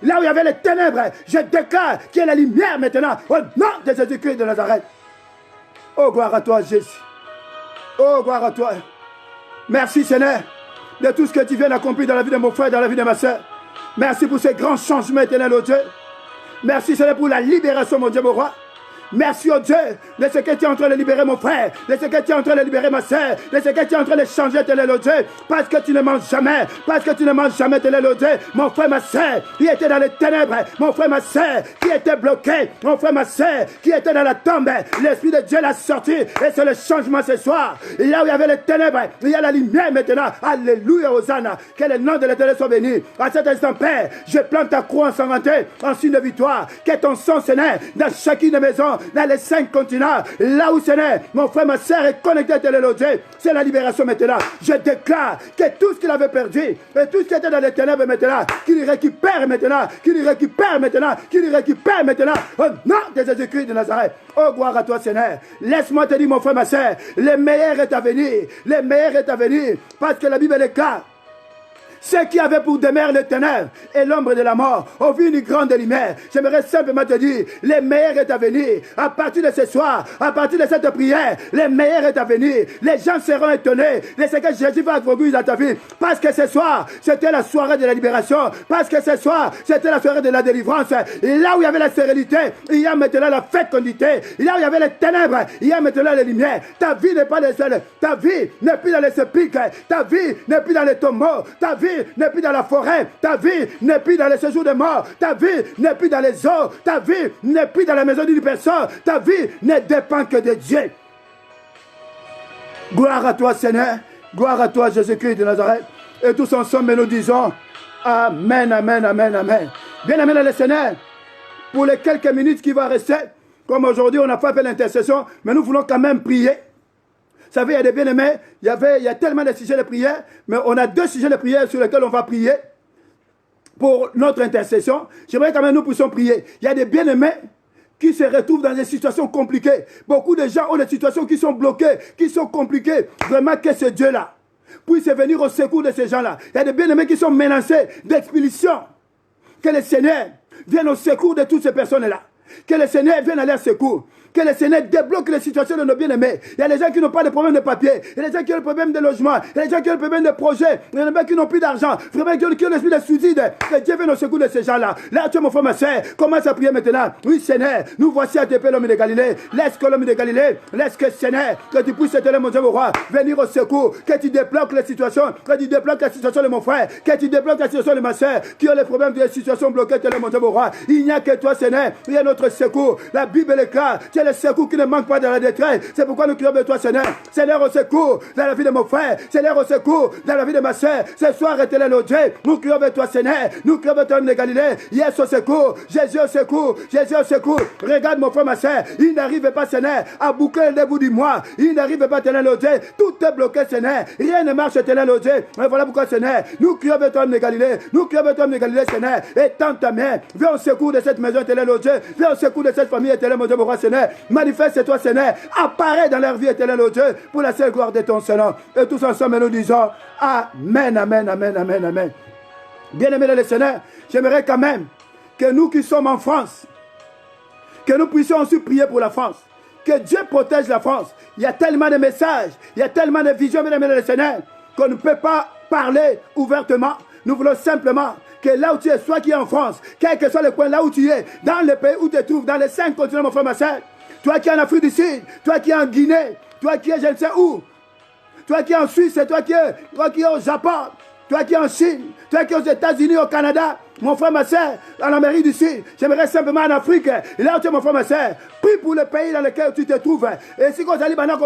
Speaker 1: Là où il y avait les ténèbres, je déclare qu'il y a la lumière maintenant, au nom de Jésus-Christ de Nazareth. Oh, gloire à toi, Jésus. Oh, gloire à toi. Merci, Seigneur, de tout ce que tu viens d'accomplir dans la vie de mon frère, dans la vie de ma soeur. Merci pour ces grands changements éternels, oh Dieu. Merci, Seigneur, pour la libération, mon Dieu, mon roi. Merci, oh Dieu, de ce que tu es en train de libérer mon frère, de ce que tu es en train de libérer ma soeur, de ce que tu es en train de changer, éternel, oh Dieu, parce que tu ne manges jamais, éternel, oh Dieu, mon frère, ma soeur, qui était dans les ténèbres, mon frère, ma soeur, qui était bloqué, mon frère, ma soeur, qui était dans la tombe, l'Esprit de Dieu l'a sorti, et c'est le changement ce soir. Là où il y avait les ténèbres, il y a la lumière maintenant, alléluia, Hosanna, que le nom de l'Éternel soit béni. À cet instant, Père, je plante ta croix ensanglantée en signe de victoire, que ton sang, Seigneur, dans chacune des maisons, dans les 5 continents, là où Seigneur, mon frère, ma soeur est connecté à tel Dieu, c'est la libération maintenant. Je déclare que tout ce qu'il avait perdu, et tout ce qui était dans les ténèbres maintenant, qu'il récupère maintenant, au nom de Jésus-Christ de Nazareth. Oh, gloire à toi, Seigneur. Laisse-moi te dire, mon frère, ma soeur, le meilleur est à venir, parce que la Bible est claire. Ceux qui avaient pour demeure les ténèbres et l'ombre de la mort ont vu une grande lumière. J'aimerais simplement te dire, le meilleur est à venir. À partir de ce soir, à partir de cette prière, le meilleur est à venir. Les gens seront étonnés de ce que Jésus va accomplir dans ta vie. Parce que ce soir, c'était la soirée de la libération. Parce que ce soir, c'était la soirée de la délivrance. Et là où il y avait la sérénité, il y a maintenant la fécondité. Là où il y avait les ténèbres, il y a maintenant la lumière. Ta vie n'est pas les seuls. Ta vie n'est plus dans les sépulcres. Ta vie n'est plus dans les tombeaux. Ta vie n'est plus dans la forêt, ta vie n'est plus dans les séjours de mort, ta vie n'est plus dans les eaux, ta vie n'est plus dans la maison d'une personne, ta vie ne dépend que de Dieu. Gloire à toi, Seigneur, gloire à toi, Jésus-Christ de Nazareth. Et tous ensemble, nous disons Amen, Amen, Amen, Amen. Bien aimé le Seigneur, pour les quelques minutes qui vont rester, comme aujourd'hui on n'a pas fait l'intercession, mais nous voulons quand même prier. Vous savez, il y a des bien-aimés, il y a tellement de sujets de prière, mais on a 2 sujets de prière sur lesquels on va prier pour notre intercession. J'aimerais quand même nous puissions prier. Il y a des bien-aimés qui se retrouvent dans des situations compliquées. Beaucoup de gens ont des situations qui sont bloquées, qui sont compliquées. Vraiment que ce Dieu-là puisse venir au secours de ces gens-là. Il y a des bien-aimés qui sont menacés d'expulsion. Que le Seigneur vienne au secours de toutes ces personnes-là. Que le Seigneur vienne à leur secours. Que le Seigneur débloque les situations de nos bien-aimés. Il y a des gens qui n'ont pas de problème de papier. Il y a des gens qui ont des problèmes de logement. Il y a des gens qui ont des problèmes de projet. Il y a des gens qui n'ont plus d'argent. Vraiment, qui ont l'esprit de suicide. Que Dieu vienne au secours de ces gens-là. Là, tu es mon frère, ma soeur. Commence à prier maintenant. Oui, Seigneur, nous voici à tes pieds, l'homme de Galilée. Laisse que l'homme de Galilée, laisse que Seigneur, que tu puisses éteindre mon Dieu, mon roi, venir au secours. Que tu débloques les situations. Que tu débloques la situation de mon frère. Que tu débloques la situation de ma soeur. Qui ont les problèmes de situations bloquées, tel mon Dieu, mon roi. Il n'y a que toi, Seigneur. Il y a notre secours. La Bible est claire. Tu es le secours qui ne manque pas dans la détresse. C'est pourquoi nous crions de toi, Seigneur. Seigneur, au secours dans la vie de mon frère. Seigneur, au secours dans la vie de ma soeur. Ce soir, éternel, au Dieu, nous crions de toi, Seigneur. Nous crions de toi, homme de Galilée. Yes, au secours. Jésus, au secours. Jésus, au secours. Regarde, mon frère, ma soeur. Il n'arrive pas, Seigneur, à boucler le bout du mois. Il n'arrive pas, éternel, au Dieu. Tout est bloqué, Seigneur. Rien ne marche, éternel, au Dieu. Mais voilà pourquoi, Seigneur, nous crions de toi, homme de Galilée. Nous crions de toi, homme de Galilée, Seigneur. Étends ta main. Viens au secours de cette maison, éternel, au Dieu. Viens au secours de cette famille, éternel, mon Dieu, mon roi, Seigneur. Manifeste-toi, Seigneur. Apparaît dans leur vie, éternel, au Dieu, pour la seule gloire de ton Seigneur. Et tous ensemble, nous disons Amen, Amen, Amen, Amen, Amen. Bien-aimés dans le Seigneur, j'aimerais quand même que nous qui sommes en France, que nous puissions aussi prier pour la France. Que Dieu protège la France. Il y a tellement de messages, il y a tellement de visions, bien-aimés dans le Seigneur, qu'on ne peut pas parler ouvertement. Nous voulons simplement que là où tu es, soit qui est en France, quel que soit le coin là où tu es, dans le pays où tu te trouves, dans les 5 continents, mon frère, ma soeur, toi qui es en Afrique du Sud, toi qui es en Guinée, toi qui es je ne sais où, toi qui es en Suisse, toi qui es au Japon, toi qui es en Chine, toi qui es aux États-Unis, au Canada, mon frère, ma soeur, en Amérique du Sud, j'aimerais simplement en Afrique, là où tu es, mon frère, ma soeur, prie pour le pays dans lequel tu te trouves. Et si vous allez pendant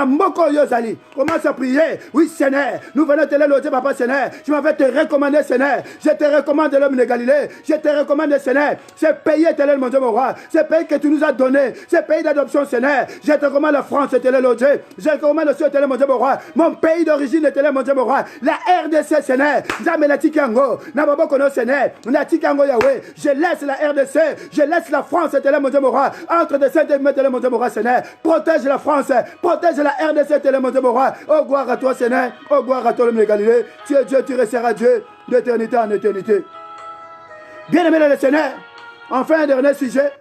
Speaker 1: Moko Yozali, commence à prier. Oui, Seigneur, nous venons te le dire, papa, Seigneur. Je m'en vais te recommander, Seigneur. Je te recommande l'homme de Galilée. Je te recommande, Seigneur, ce pays éternel, mon Dieu, mon roi. Ce pays que tu nous as donné, ce pays d'adoption, Seigneur. Je te recommande la France, éternel, mon Dieu. Je te recommande aussi, éternel, mon Dieu, mon roi. Mon pays d'origine, éternel, mon Dieu, mon roi. La RDC, Seigneur. Zamela Tikango. Nababo Kono, Seigneur. Natikango Yahweh. Je laisse la RDC. Je laisse la France, éternel, mon Dieu, mon roi. Entre de saintes et éternel, mon Dieu, mon roi, Seigneur. Protège la France. Protège la RDC, éternel, mon Dieu, mon roi. Oh, gloire à toi, Seigneur. Oh, gloire à toi, l'homme de Galilée. Tu es Dieu, tu resteras Dieu d'éternité en éternité. Bien-aimé le Seigneur, enfin un dernier sujet.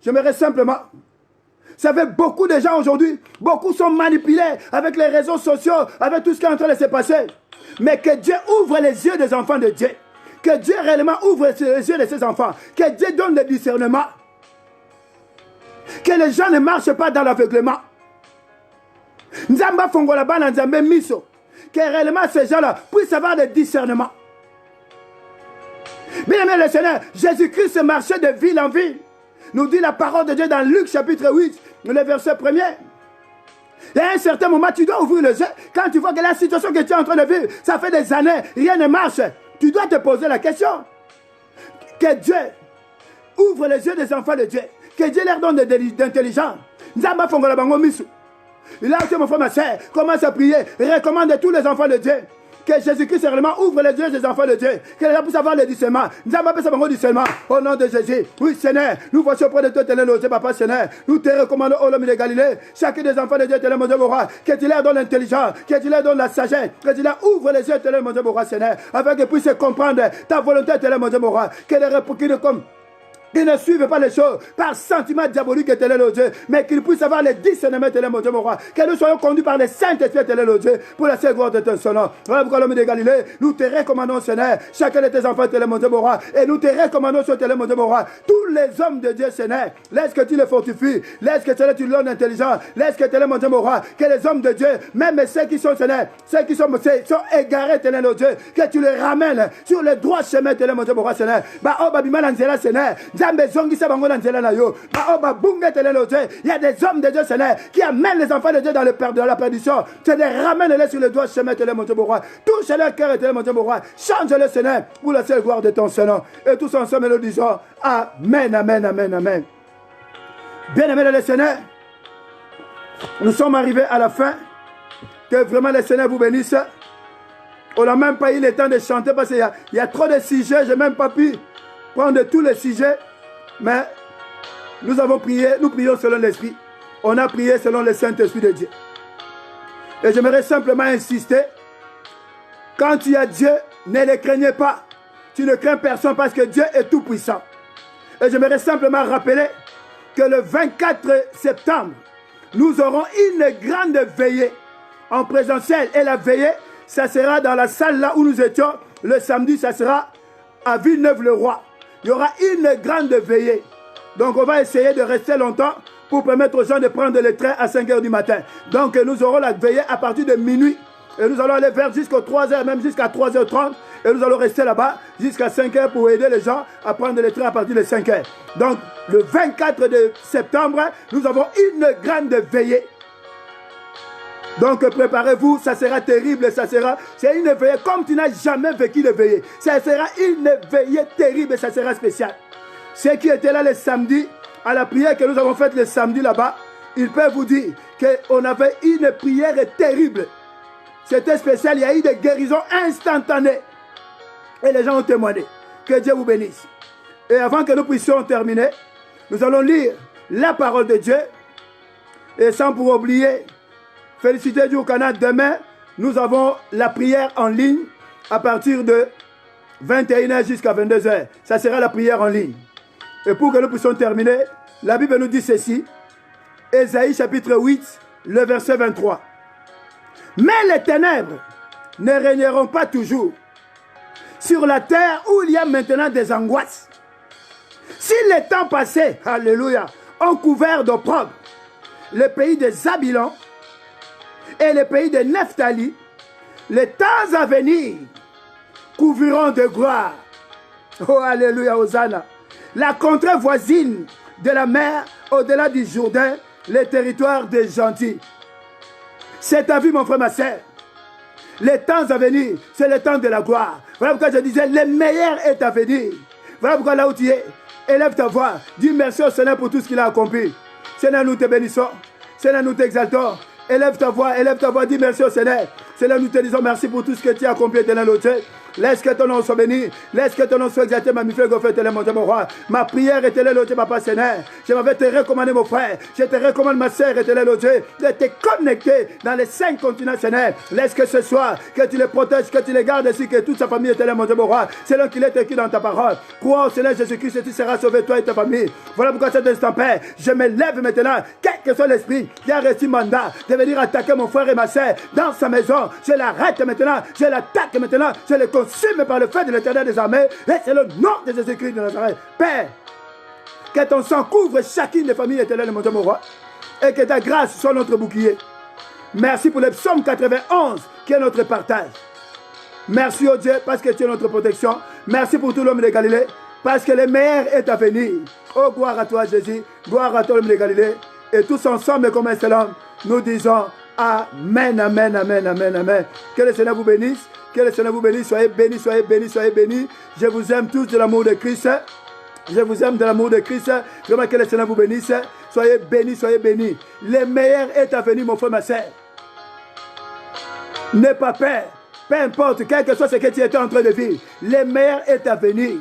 Speaker 1: J'aimerais simplement. Vous savez, beaucoup de gens aujourd'hui, beaucoup sont manipulés avec les réseaux sociaux, avec tout ce qui est en train de se passer. Mais que Dieu ouvre les yeux des enfants de Dieu. Que Dieu réellement ouvre les yeux de ses enfants. Que Dieu donne le discernement. Que les gens ne marchent pas dans l'aveuglement. Nzamba Fongola Bana Nzambe Miso. Que réellement ces gens-là puissent avoir le discernement. Bien aimé le Seigneur, Jésus-Christ marchait de ville en ville. Nous dit la parole de Dieu dans Luc chapitre 8, le verset 1er. Et à un certain moment, tu dois ouvrir les yeux. Quand tu vois que la situation que tu es en train de vivre, ça fait des années, rien ne marche. Tu dois te poser la question. Que Dieu ouvre les yeux des enfants de Dieu. Que Dieu leur donne d'intelligence. Nzamba Fongola Bango Misu. Là où mon frère, ma soeur, commence à prier. Recommande à tous les enfants de Dieu. Que Jésus-Christ réellement ouvre les yeux des enfants de Dieu. Que les gens puissent avoir le discernement. Nous avons besoin de discernement. Au nom de Jésus. Oui, Seigneur. Nous voici auprès de toi, éternel, papa, Seigneur. Nous te recommandons, ô l'homme de Galilée. Chacun des enfants de Dieu, éternel, mon Dieu, mon roi. Que tu leur donnes l'intelligence. Que tu leur donnes la sagesse. Que tu leur ouvres les yeux, éternel, mon Dieu, mon roi, Seigneur. Afin qu'ils puissent comprendre ta volonté, éternel, mon Dieu, mon roi. Que qu'ils ne suivent pas les choses par sentiment diabolique, éternel, au Dieu, mais qu'ils puissent avoir les discernements, éternel, mon Dieu, mon roi. Que nous soyons conduits par les saints esprits, éternel, au Dieu, pour la seule gloire de ton nom. Voilà pourquoi l'homme de Galilée, nous te recommandons, Seigneur, chacun de tes enfants, éternel, mon Dieu, mon roi, et nous te recommandons, éternel, mon Dieu, mon roi, tous les hommes de Dieu, Seigneur, laisse que tu les fortifies, laisse que tu leur donnes l'intelligence, laisse que, éternel, mon Dieu, mon roi, que les hommes de Dieu, même ceux qui sont, Seigneur, ceux qui sont égarés, éternel, au Dieu, que tu les ramènes sur le droit chemin, éternel, mon Dieu, mon roi, Seigneur. Bah, oh, babima, lanzela, Seigneur, il y a des hommes de Dieu, Seigneur, qui amènent les enfants de Dieu dans la perdition. Tu les ramènes sur le droit chemin, éternel, mon Dieu, mon roi. Touche leur cœur, éternel, mon Dieu, mon roi. Change-le, Seigneur, pour la seule gloire de ton Seigneur. Et tous ensemble, nous disons Amen, Amen, Amen, Amen. Bien-aimé le Seigneur, nous sommes arrivés à la fin. Que vraiment le Seigneur vous bénisse. On n'a même pas eu le temps de chanter parce qu'il y a trop de sujets. Je n'ai même pas pu prendre tous les sujets. Mais nous avons prié, nous prions selon l'Esprit. On a prié selon le Saint-Esprit de Dieu. Et j'aimerais simplement insister. Quand tu as Dieu, ne le craignez pas. Tu ne crains personne parce que Dieu est tout puissant. Et j'aimerais simplement rappeler que le 24 septembre, nous aurons une grande veillée en présentiel. Et la veillée, ça sera dans la salle là où nous étions. Le samedi, ça sera à Villeneuve-le-Roi. Il y aura une grande veillée. Donc on va essayer de rester longtemps pour permettre aux gens de prendre le train à 5 h du matin. Donc nous aurons la veillée à partir de minuit. Et nous allons aller vers jusqu'à 3 h, même jusqu'à 3 h 30. Et nous allons rester là-bas jusqu'à 5 h pour aider les gens à prendre le train à partir de 5 h. Donc le 24 septembre, nous avons une grande veillée. Donc préparez-vous, ça sera terrible, c'est une veillée comme tu n'as jamais vécu de veillée. Ça sera une veillée terrible, ça sera spécial. Ceux qui étaient là le samedi, à la prière que nous avons faite le samedi là-bas, ils peuvent vous dire qu'on avait une prière terrible. C'était spécial, il y a eu des guérisons instantanées. Et les gens ont témoigné. Que Dieu vous bénisse. Et avant que nous puissions terminer, nous allons lire la parole de Dieu. Et sans pour oublier, féliciter Dieu au Canada. Demain, nous avons la prière en ligne à partir de 21h jusqu'à 22h. Ça sera la prière en ligne. Et pour que nous puissions terminer, la Bible nous dit ceci. Ésaïe chapitre 8, le verset 23. Mais les ténèbres ne régneront pas toujours sur la terre où il y a maintenant des angoisses. Si les temps passés, alléluia, ont couvert d'opprobre le pays de Zabilon et le pays de Nephtali, les temps à venir couvriront de gloire. Oh, alléluia, Hosanna. La contrée voisine de la mer, au-delà du Jourdain, les territoires des gentils. C'est ta vie, mon frère, ma sœur. Les temps à venir, c'est le temps de la gloire. Voilà pourquoi je disais, le meilleur est à venir. Voilà pourquoi là où tu es, élève ta voix. Dis merci au Seigneur pour tout ce qu'il a accompli. Seigneur, nous te bénissons. Seigneur, nous t'exaltons. Élève ta voix, dis merci au Seigneur. Seigneur, nous te disons merci pour tout ce que tu as accompli, éternel Dieu. Laisse que ton nom soit béni. Laisse que ton nom soit exalté, ma mifle, éternel, mon Dieu, mon roi. Ma prière, éternel Dieu, papa Seigneur. Je m'avais te recommander, mon frère. Je te recommande, ma sœur, éternel Dieu, de te connecter dans les 5 continents, Seigneur. Laisse que ce soir, que tu les protèges, que tu les gardes ainsi que toute sa famille, éternel, mon Dieu, mon roi. C'est là qu'il est écrit dans ta parole. Crois au Seigneur Jésus-Christ et tu seras sauvé, toi et ta famille. Voilà pourquoi cet instant, Père, je me lève maintenant, quel que soit l'esprit qui a reçu mandat de venir attaquer mon frère et ma sœur dans sa maison. Je l'arrête maintenant, je l'attaque maintenant, je le consume par le feu de l'Éternel des armées, et c'est le nom de Jésus-Christ de Nazareth. Père, que ton sang couvre chacune des familles éternelles de mon Dieu, mon roi, et que ta grâce soit notre bouclier. Merci pour le psaume 91 qui est notre partage. Merci au Dieu parce que tu es notre protection. Merci pour tout l'homme de Galilée parce que le meilleur est à venir. Oh, gloire à toi Jésus, gloire à toi l'homme de Galilée. Et tous ensemble comme un seul homme, nous disons Amen, Amen, Amen, Amen, Amen. Que le Seigneur vous bénisse. Que le Seigneur vous bénisse. Soyez bénis, soyez bénis, soyez bénis. Je vous aime tous de l'amour de Christ. Je vous aime de l'amour de Christ. Vraiment que le Seigneur vous bénisse. Soyez bénis, soyez bénis. Le meilleur est à venir, mon frère, ma sœur. N'aie pas peur. Peu importe, quel que soit ce que tu étais en train de vivre. Le meilleur est à venir.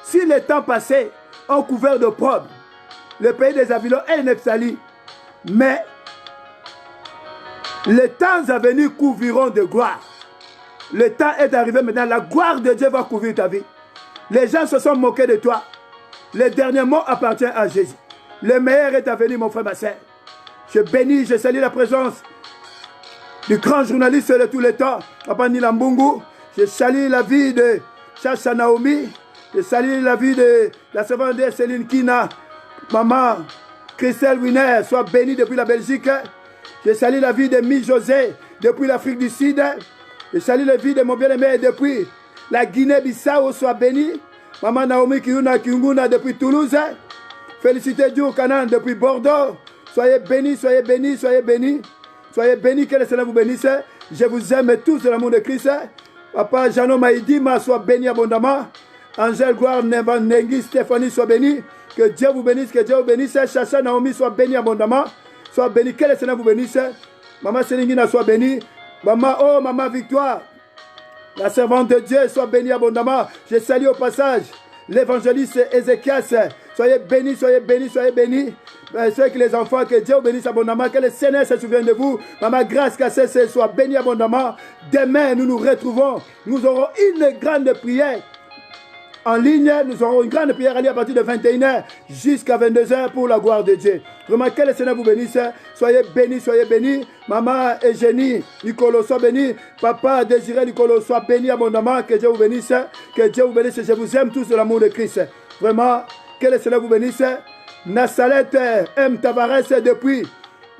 Speaker 1: Si les temps passés ont couvert d'opprobre le pays des Zabilon et Nephtali, mais les temps à venir couvriront de gloire. Le temps est arrivé maintenant. La gloire de Dieu va couvrir ta vie. Les gens se sont moqués de toi. Le dernier mot appartient à Jésus. Le meilleur est à venir, mon frère, ma sœur. Je bénis, je salue la présence du grand journaliste de tous les temps, Papa Nilambungu. Je salue la vie de Chacha Naomi. Je salue la vie de la servante de Céline Kina. Maman Christelle Winer, soit bénie depuis la Belgique. Je salue la vie de Mi José depuis l'Afrique du Sud. Je salue la vie de mon bien-aimé depuis la Guinée-Bissau, soit béni. Maman Naomi Kiuna Kiunguna depuis Toulouse. Félicité Dieu au Canaan depuis Bordeaux. Soyez bénis, soyez bénis, soyez bénis. Soyez bénis, que le Seigneur vous bénisse. Je vous aime tous de l'amour de Christ. Papa Jano Maïdima soit béni abondamment. Angèle Gloire Nengi Stéphanie soit béni. Que Dieu vous bénisse, que Dieu vous bénisse. Chacha Naomi soit béni abondamment. Soit béni, que le Seigneur vous bénisse. Maman Célingina soit bénie. Maman, oh, Maman Victoire, la servante de Dieu, soit bénie abondamment. Je salue au passage l'évangéliste Ézéchias. Soyez bénis, soyez bénis, soyez bénis. Soyez que les enfants, que Dieu vous bénisse abondamment, que le Seigneur se souvienne de vous. Maman Grâce Cassé soit bénie abondamment. Demain, nous nous retrouvons. Nous aurons une grande prière en ligne. Nous aurons une grande prière en ligne à partir de 21h jusqu'à 22h pour la gloire de Dieu. Vraiment, que le Seigneur vous bénisse. Soyez bénis, soyez bénis. Maman Eugénie Nicolo soit béni. Papa Désiré Nicolo soit béni abondamment. Que Dieu vous bénisse. Que Dieu vous bénisse. Je vous aime tous de l'amour de Christ. Vraiment, que le Seigneur vous bénisse. Nassalet M. Tavares depuis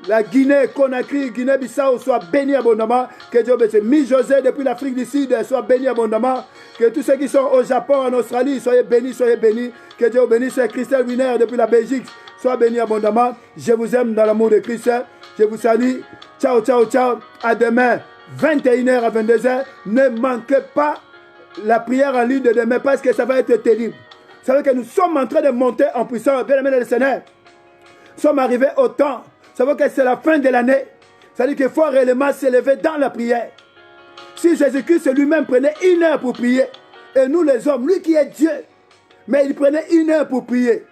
Speaker 1: la Guinée, Conakry, Guinée-Bissau soit béni abondamment. Que Dieu bénisse. Mi José depuis l'Afrique du Sud soit béni abondamment. Que tous ceux qui sont au Japon, en Australie, soyez bénis, soyez bénis. Que Dieu vous bénisse. Christelle Winer depuis la Belgique soit béni abondamment. Je vous aime dans l'amour de Christ. Je vous salue. Ciao, ciao, ciao. À demain, 21h à 22h. Ne manquez pas la prière en ligne de demain parce que ça va être terrible. Vous savez que nous sommes en train de monter en puissance. Bien aimé le Seigneur. Nous sommes arrivés au temps. Vous savez que c'est la fin de l'année. Ça veut dire qu'il faut réellement s'élever dans la prière. Si Jésus-Christ lui-même prenait 1 heure pour prier, et nous les hommes, lui qui est Dieu, mais il prenait 1 heure pour prier.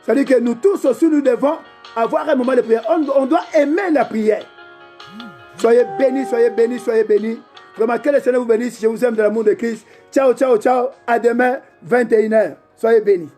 Speaker 1: Ça veut dire que nous tous aussi, nous devons avoir un moment de prière. On doit aimer la prière. Soyez bénis, soyez bénis, soyez bénis. Vraiment, que le Seigneur vous bénisse. Je vous aime de l'amour de Christ. Ciao, ciao, ciao. À demain, 21h. Soyez bénis.